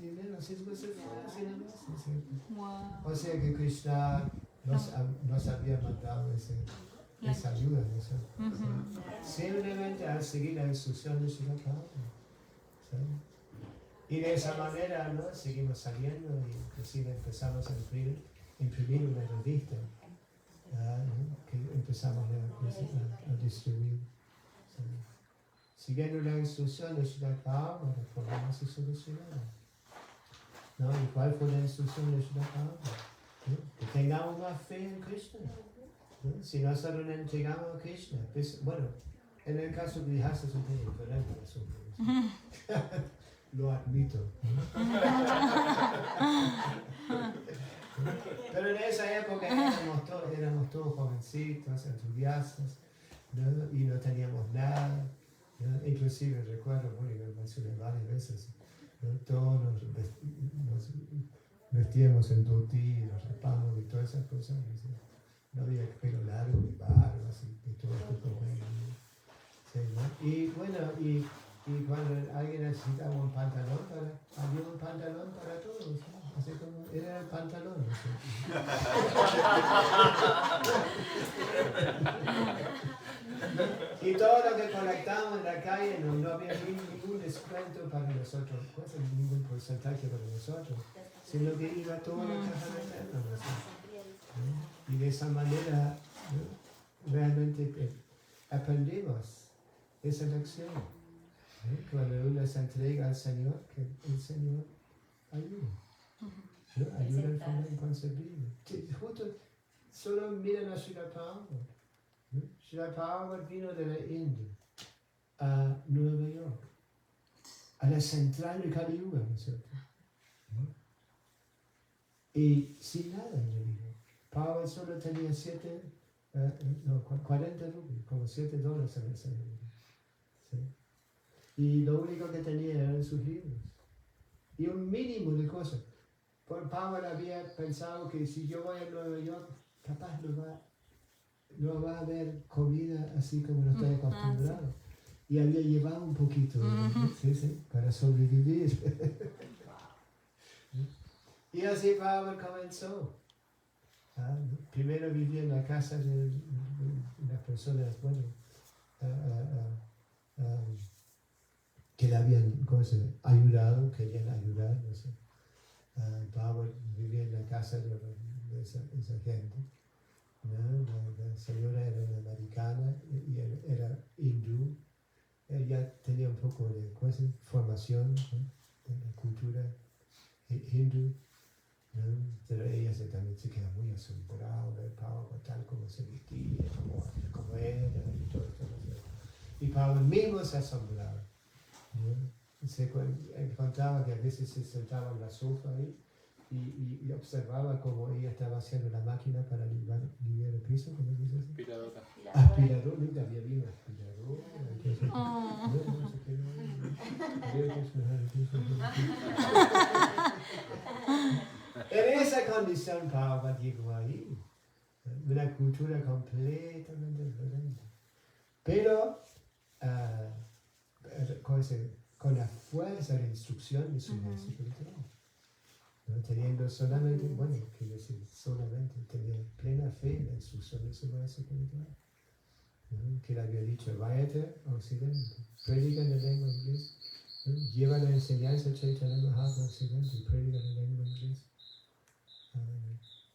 dinero, así se fue, así nada más, ¿no es cierto? Wow. O sea que Krishna nos había mandado esa ayuda, ¿no es cierto? Simplemente al seguir las instrucciones de Srila Prabhupada. Y de esa manera, ¿no? Seguimos saliendo y inclusive empezamos a imprimir una revista, ¿no? Que empezamos a distribuir. Siguiendo las instrucciones de Srila Prabhupada, el problema se solucionaron. ¿No? ¿Y cuál fue la instrucción de Srila Prabhupada? ¿No? Que tengamos más fe en Krishna. ¿No? Si nosotros le entregamos a Krishna, pues, bueno, en el caso de Vihasa es un poco diferente el asunto, ¿no? Lo admito. Pero en esa época éramos todos jovencitos, entusiastas, ¿no? Y no teníamos nada, ¿no? Inclusive recuerdo, bueno, lo mencioné varias veces, ¿no? Todos nos vestíamos en dhoti, nos rapamos y todas esas cosas, ¿no? No había pelo largo, ni barbas, y todo esto. Sí, ¿no? Y bueno, y cuando alguien necesitaba un pantalón, había un pantalón para todos, ¿no? Así como era el pantalón, ¿no? Y todo lo que colectábamos en la calle no había ningún descuento para nosotros, ningún porcentaje para nosotros, sino que iba todo a la caja de terno, ¿no? Y de esa manera, ¿no? Realmente aprendimos esa lección, ¿no? Cuando uno se entrega al Señor, que el Señor ayuda, ¿no? Ayuda de forma inconcebible. Justo solo miren a Srila Prabhupada, ¿no? Srila Prabhupada vino de la India a Nueva York, a la central de Kali Yuga, ¿no es cierto? ¿No? Y sin nada en la vida. Prabhupada solo tenía 40 rupias, como $7 en esa época. ¿Sí? Y lo único que tenía eran sus libros. Y un mínimo de cosas. Prabhupada había pensado que si yo voy a Nueva York, capaz no va a haber comida así como lo estoy acostumbrado. Y había llevado un poquito, ¿sí? Para sobrevivir. Y así Prabhupada comenzó. Primero vivía en la casa de unas personas, bueno, que le habían ayudado, querían ayudar, no sé. Prabhupada vivía en la casa de esa gente. ¿No? La señora era una americana y él era hindú. Ella tenía un poco de formación, ¿no? De la cultura hindú. ¿No? Pero ella también se queda muy asombrada de Prabhupada tal como se vestía, como era y todo esto. Y Prabhupada mismo se asombraba, ¿no? Se encontraba que a veces se sentaba en la sofá ahí y observaba cómo ella estaba haciendo la máquina para limpiar el piso, ¿cómo se dice? Aspiradora. Aspirador, nunca había visto un aspirador. Entonces, Oh. no sé qué, en esa condición Prabhupada llegó ahí, una cultura completamente diferente. Pero con la fuerza de instrucción de su maestro espiritual. ¿No? Teniendo solamente, bueno, quiero decir, solamente tenía plena fe en la instrucción de su maestro espiritual. ¿No? Que le había dicho, váyate a Occidente, predica en la lengua inglesa, ¿no? Lleva la enseñanza Chaitanya Mahaprabhu a Occidente y predica en la lengua inglesa.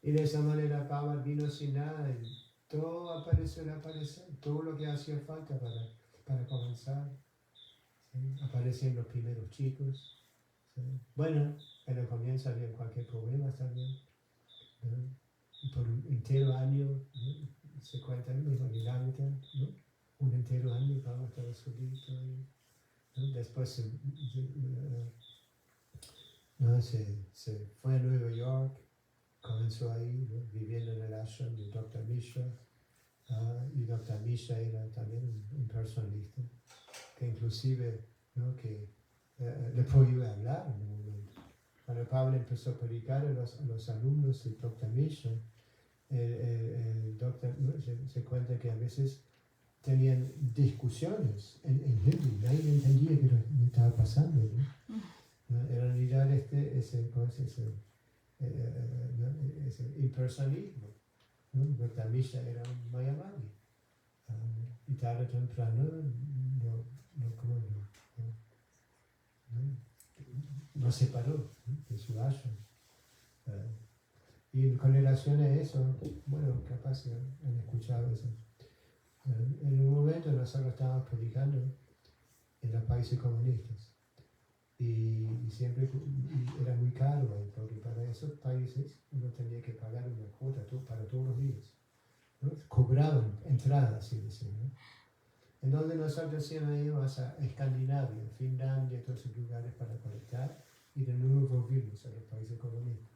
Y de esa manera Prabhupada vino sin nada y todo apareció en aparecer, todo lo que hacía falta para comenzar. ¿Sí? Aparecen los primeros chicos. ¿Sí? Bueno, en el comienzo había cualquier problema también. ¿No? Y por un entero año, ¿no? Se cuenta en mi Lilávita, ¿no? Un entero año Prabhupada estaba solito ahí. ¿No? Después se fue a Nueva York, comenzó ahí, ¿no? Viviendo en el ashram de Dr. Mishra. Y Dr. Mishra era también un personalista que inclusive, ¿no? Que le prohíbe hablar en un momento. Cuando Pablo empezó a predicar a los alumnos de Dr. Mishra, el doctor, ¿no? se cuenta que a veces tenían discusiones en hindi, nadie entendía qué estaba pasando, ¿no? En realidad ese impersonalismo, ¿no? Dr. Mishra era un Mayavadi, y tarde o temprano no separó, ¿no? De su ashram. Y con relación a eso, bueno, capaz han escuchado eso. En un momento nosotros estábamos predicando en los países comunistas y siempre era muy caro ahí, porque para esos países uno tenía que pagar una cuota para todos los días, ¿no? Cobraban entradas, así decir, ¿no? Entonces nosotros siempre íbamos a Escandinavia, Finlandia, todos esos lugares para conectar y de nuevo volvimos a los países comunistas.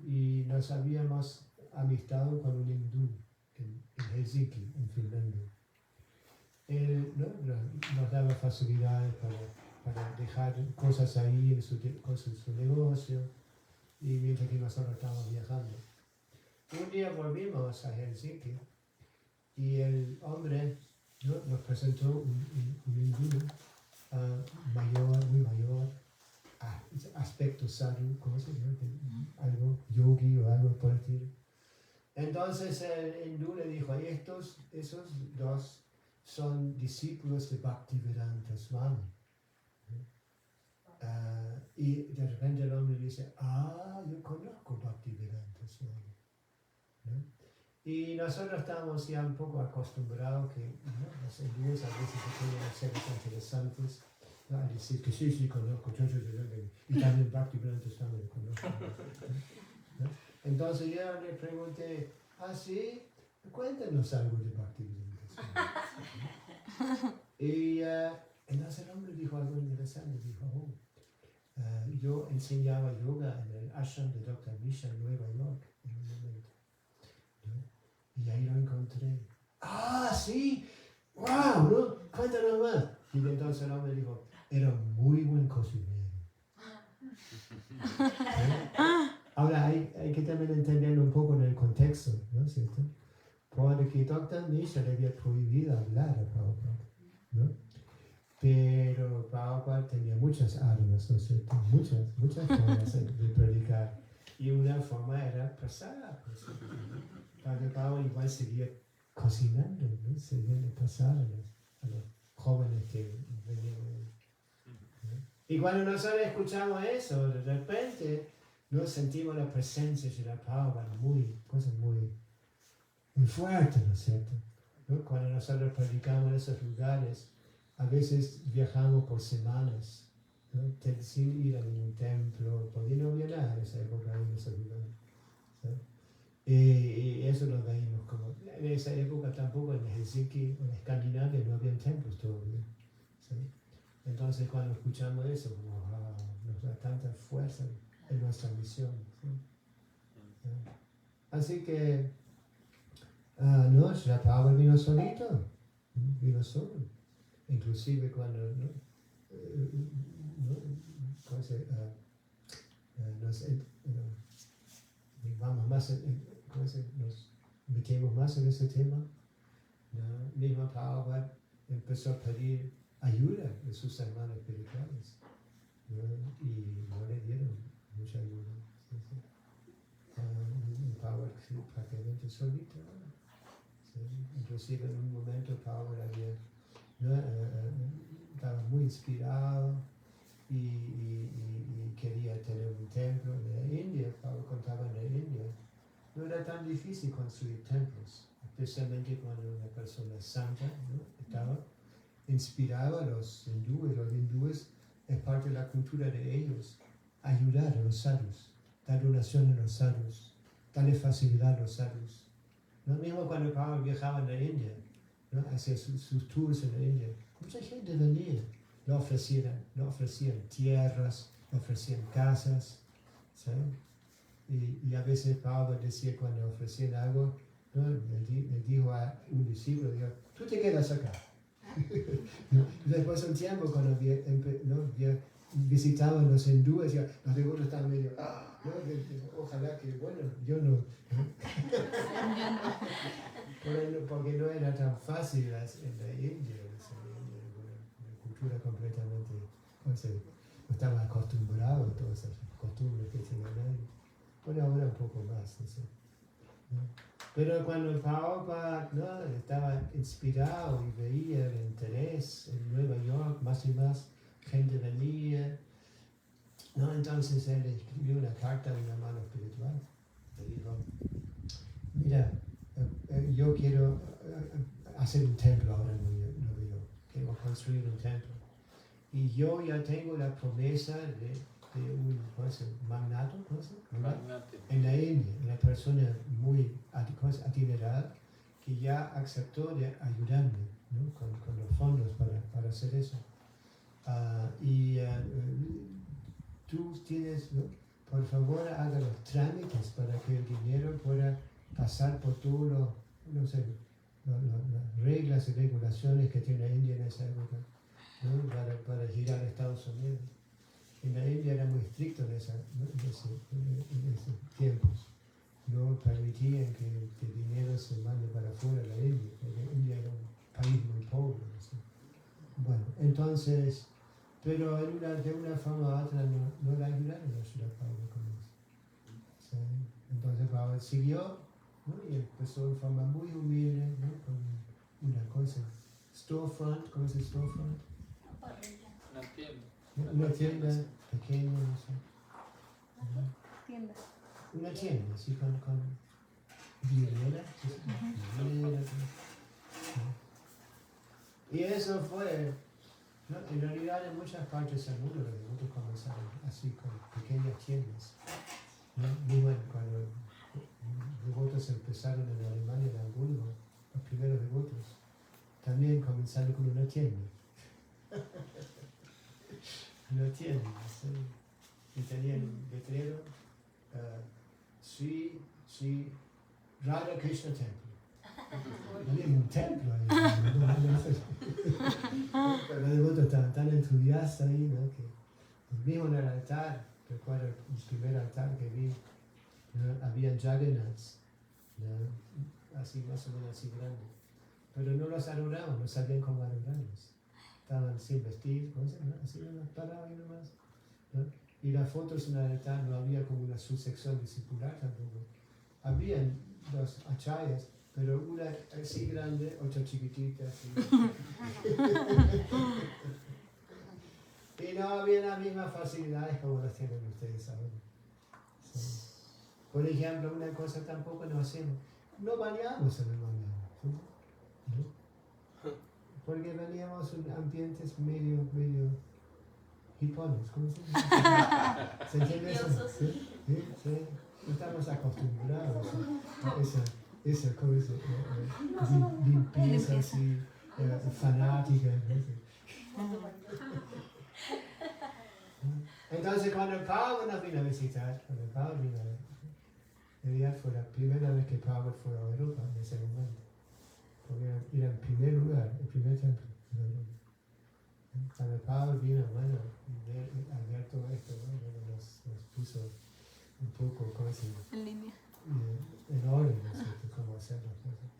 Y nos habíamos amistado con un hindú en Helsinki, en Finlandia. Él, ¿no? nos daba facilidades para dejar cosas ahí en su negocio, y mientras que nosotros estábamos viajando. Un día volvimos a Helsinki y el hombre, ¿no? nos presentó un hindú mayor, muy mayor, aspecto sadhu, ¿cómo se llama? Algo yogi o algo por el estilo. Entonces el hindú le dijo, esos dos son discípulos de Bhaktivedanta Swami. Y de repente el hombre dice, yo conozco Bhaktivedanta Swami. ¿No? Y nosotros estamos ya un poco acostumbrados que, ¿no? Los hindúes a veces tienen seres interesantes, ¿no? A decir que sí, conozco, y también Bhaktivedanta Swami lo conozco. ¿No? Entonces yo le pregunté, sí, cuéntanos algo de Bhaktivedanta Swami. Y entonces el hombre dijo algo interesante, dijo, yo enseñaba yoga en el ashram de Dr. Mishra en Nueva York en un momento, ¿no? Y ahí lo encontré. Sí, wow, ¿no? Cuéntanos más. Y entonces el hombre dijo, era muy buen cocinero. Ahora hay que también entenderlo un poco en el contexto, ¿no es cierto? Porque Dr. Mishra le había prohibido hablar a Prabhupada, ¿no? Pero Prabhupada tenía muchas armas, ¿no es cierto? Muchas formas de predicar. Y una forma era pasar. Prabhupada igual seguía cocinando, ¿no? Seguía de pasar a los jóvenes que venían. ¿No? Y cuando nosotros escuchamos eso, de repente nos sentimos la presencia de la Prabhupada cosas muy fuertes, ¿no es cierto? ¿No? Cuando nosotros predicamos en esos lugares, a veces viajamos por semanas, ¿no? Sin ir a ningún templo, porque no había nada en esa época en esos lugares. ¿Sí? Y eso lo veíamos como, en esa época tampoco en Helsinki, en Escandinavia no había templos todavía. ¿Sí? Entonces cuando escuchamos eso, nos da tanta fuerza en nuestra misión. ¿Sí? Así que, no, Srila Prabhupada vino solito, vino solo. Inclusive cuando vamos más, nos metemos más en ese tema, ¿no? Mismo Prabhupada empezó a pedir ayuda de sus hermanos espirituales, ¿no? Y no le dieron mucha ayuda. ¿Sí? Prabhupada prácticamente solito, ¿no? ¿Sí? Inclusive en un momento Prabhupada había, ¿no? Estaba muy inspirado y quería tener un templo en la India. Prabhupada contaba en la India. No era tan difícil construir templos, especialmente cuando una persona santa, ¿no? Estaba inspirado a los hindúes es parte de la cultura de ellos, ayudar a los sadhus, dar donación a los sadhus, darle facilidad a los sadhus. ¿No? Mismo cuando Prabhupada viajaba en la India, ¿no? Hacía sus tours en la India, mucha gente venía, le ofrecían tierras, le ofrecían casas, ¿sí? Y a veces Prabhupada decía cuando ofrecían algo, ¿no? le dijo a un discípulo, dijo, tú te quedas acá. Después de un tiempo cuando visitaban los hindúes, los devotos estaban medio, ¿no? Ojalá que, bueno, yo no. Porque no era tan fácil en la India, una cultura completamente, no estaba acostumbrado a todas esas costumbres que tenían ahí. Bueno, ahora un poco más, no sé, ¿no? Pero cuando el Prabhupada, ¿no? Estaba inspirado y veía el interés en Nueva York, más y más gente venía, ¿no? Entonces él escribió una carta a un hermano espiritual. Le dijo, mira, yo quiero hacer un templo ahora en Nueva York, quiero construir un templo. Y yo ya tengo la promesa de un magnato, en la India, una persona muy adinerada que ya aceptó de ayudarme, ¿no? con los fondos para hacer eso. Tú tienes, ¿no? Por favor, haga los trámites para que el dinero pueda pasar por todas las reglas y regulaciones que tiene la India en esa época, ¿no? para girar a Estados Unidos. En la India era muy estricto en esos tiempos. No permitían que el dinero se mande para afuera de la India, porque India era un país muy pobre. ¿Sí? Bueno, entonces, pero de una forma u otra no la ayudaron a Srila Prabhupada con eso. ¿Sí? Entonces Prabhupada siguió, ¿no? Y empezó de forma muy humilde, ¿no? Con una cosa, storefront, ¿cómo es el storefront? Una tienda pequeña, no sé. Una tienda, sí, con vidriera. Y eso fue, ¿no? En realidad en muchas partes del mundo los devotos comenzaron así con pequeñas tiendas, ¿no? Muy bueno, cuando los devotos empezaron en Alemania, en Hamburgo, los primeros devotos, también comenzaron con una tienda. Una tienda, ¿sí? Y tenían un letrero, Sri Radha Krishna Temple. Había un templo ahí. Pero los devotos estaban tan entusiastas ahí, ¿no? Que mismo en el altar, recuerdo el primer altar que vi, ¿no? Había Jagannaths, ¿no? Así más o menos así grandes. Pero no los adoraban, no sabían cómo adorarlos. Estaban sin vestir, ¿no? Así nomás, parados ahí nomás, ¿no? Y las fotos en el altar no había como una subsección discipular tampoco. Habían dos acharyas, pero una así grande, otra chiquitita, así. Y no había las mismas facilidades como las tienen ustedes ahora. Sí. Por ejemplo, una cosa tampoco no hacemos, no bañamos en el mañana, ¿sí? ¿No? Porque veníamos en ambientes medio hipones, ¿cómo se dice? ¿Se entiende eso? ¿Sí? ¿Sí? ¿Sí? No estamos acostumbrados a esa cosa, limpieza así, fanática. ¿No? Entonces cuando Pablo nos vino a visitar, fue la primera vez que Pablo fue a Europa en ese momento. Porque era el primer lugar, el primer templo de Europa. Cuando Pablo vino, bueno, a ver todo esto, ¿no? Bueno, nos puso un poco, ¿cómo se llama? En línea. En orden, ¿no es cierto? Cómo hacer las cosas.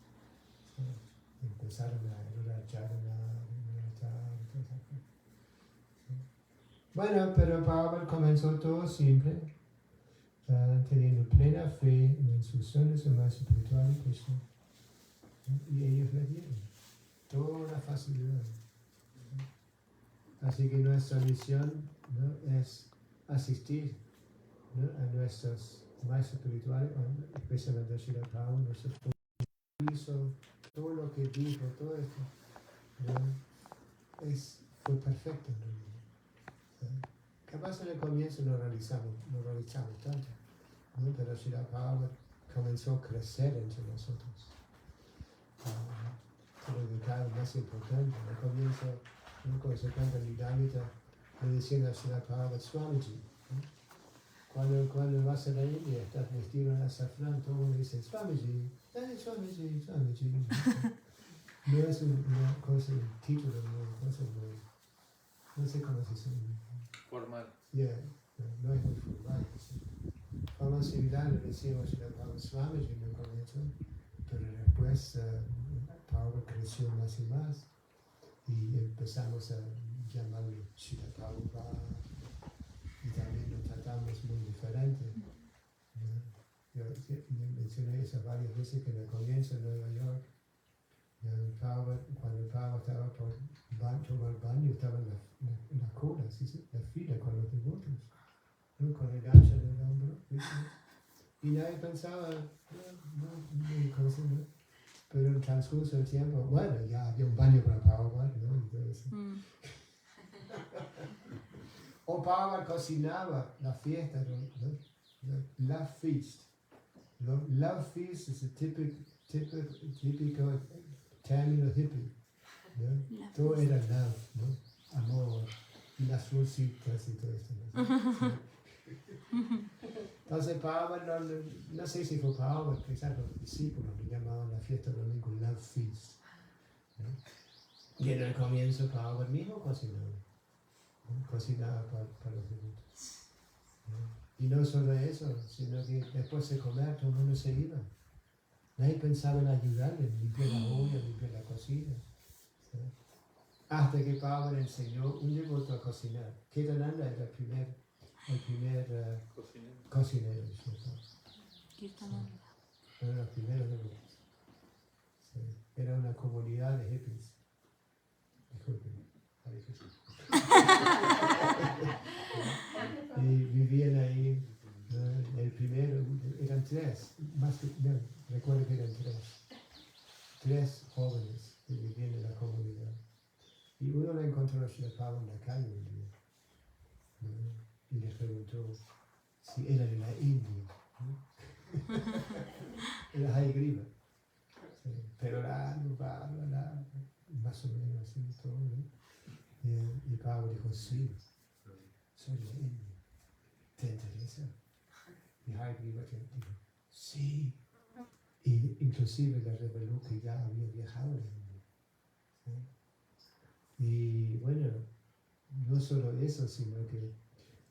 ¿Sí? Empezaron a orar charla, y todas esas cosas. ¿Sí? Bueno, pero Pablo comenzó todo siempre, teniendo plena fe en la instrucción de su maestro espiritual y Krishna. Y ellos le dieron toda la facilidad. Así que nuestra misión, ¿no? Es asistir, ¿no? A nuestros maestros espirituales, especialmente a Srila Prabhupada, nuestro hizo todo lo que dijo, todo esto, ¿no? Fue perfecto en realidad. ¿Sí? Capaz en el comienzo no realizamos tanto, ¿no? Pero Srila Prabhupada comenzó a crecer entre nosotros. Creo que cada vez más importante. Al comienzo, ¿no? Cuando se canta Nidamita, le decían a Srila Prabhupada, Swamiji, ¿no? Cuando vas a la India, estás vestido en azafrán, todo el mundo dice, Swamiji, Swamiji, Swamiji. No es una cosa, un título, una cosa muy, no sé cómo se dice. Formal. No es muy formal. Vamos a similar, le decíamos a Srila Prabhupada Swamiji en el comienzo, pero después Pablo creció más y más y empezamos a llamarlo Srila Prabhupada y también lo tratamos muy diferente. Yo mencioné eso varias veces que en el comienzo en Nueva York, cuando Pablo estaba por tomar baño, estaba en la cola, ¿sí? La fila con los devotos, ¿no? Con el gancho en el hombro, ¿viste? Y nadie pensaba, no. Pero en el transcurso del tiempo, bueno, ya había un baño para Pablo, ¿no? Y todo eso. O Pablo cocinaba la fiesta, ¿no? La feast. Love feast es el típico término hippie, ¿no? Todo era love, ¿no? Amor, y las florcitas y todo esto, ¿no? Entonces Pablo, no sé si fue Pablo, quizás los discípulos le llamaban la fiesta del domingo Love Feast, ¿no? Y en el comienzo Pablo mismo cocinaba, ¿no? Cocinaba para los devotos, ¿no? Y no solo eso, sino que después de comer todo el mundo se iba. Nadie pensaba en ayudarle, limpiar la olla, limpiar la cocina, ¿sí? Hasta que Pablo le enseñó un devoto a cocinar. Ketananda era el primer cocinero, ¿cierto? Kirtananda. Era los primeros devotos. Sí. Era una comunidad de hippies. Disculpen, Hare Krishna. Y vivían ahí, ¿no? El primero, eran tres, recuerdo que eran tres jóvenes que vivían en la comunidad. Y uno le encontró a Srila Prabhupada en la calle un día, ¿no? Y le preguntó si era de la India, ¿no? Era Haigriva, sí. Pero largo, más o menos así todo, ¿no? Y Pablo dijo, sí, soy de la India, ¿te interesa? Y Haigriva dijo, sí. Y inclusive le reveló que ya había viajado a la India, ¿sí? Y bueno, no solo eso, sino que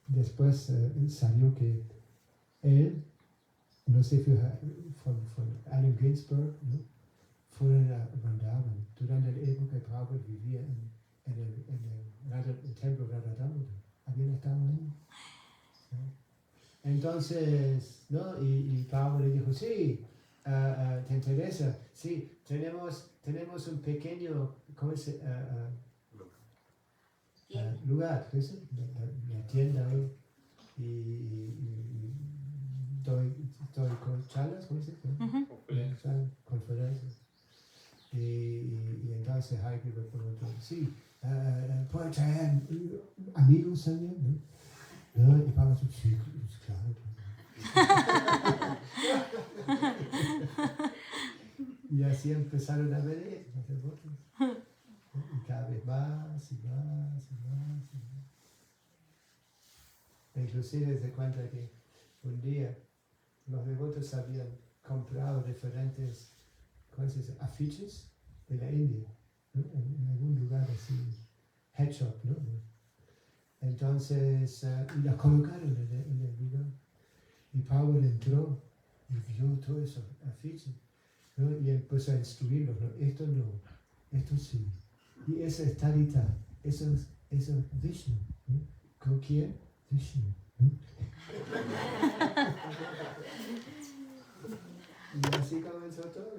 después salió que él, no sé si fue Allen Ginsberg, ¿no? Fueron a Vrindavan durante la época que Prabhupada vivía en el templo Radha Damodar. Habían estado ahí, ¿no? Entonces, ¿no? Y Prabhupada le dijo, sí, ¿te interesa? Sí, tenemos un pequeño, ¿cómo se lugar, ¿qué es? La tienda ahí, y doy con charlas, ¿cómo se dice? Conferencias. Y entonces Heike me preguntó, sí, ¿puedo traer amigos también? ¿No? Y Pablo dijo, sí, claro. Y así empezaron a venir los devotos. Y cada vez más y más y más y más. Inclusive se cuenta que un día los devotos habían comprado diferentes, ¿cómo se dice?, afiches de la India, ¿no? En algún lugar así, head shop, ¿no? Entonces, y las colocaron en el lugar. Y Pablo entró y vio todos esos afiches, ¿no? Y empezó a instruirlos, ¿no? Esto no, esto sí. Y eso es tal y tal, eso es Vishnu, ¿no? ¿Con quién? Vishnu. ¿No? Y así comenzó todo.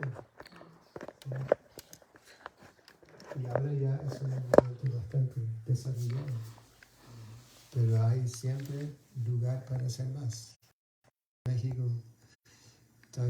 Y ahora ya es un movimiento bastante desarrollado. Pero hay siempre lugar para hacer más.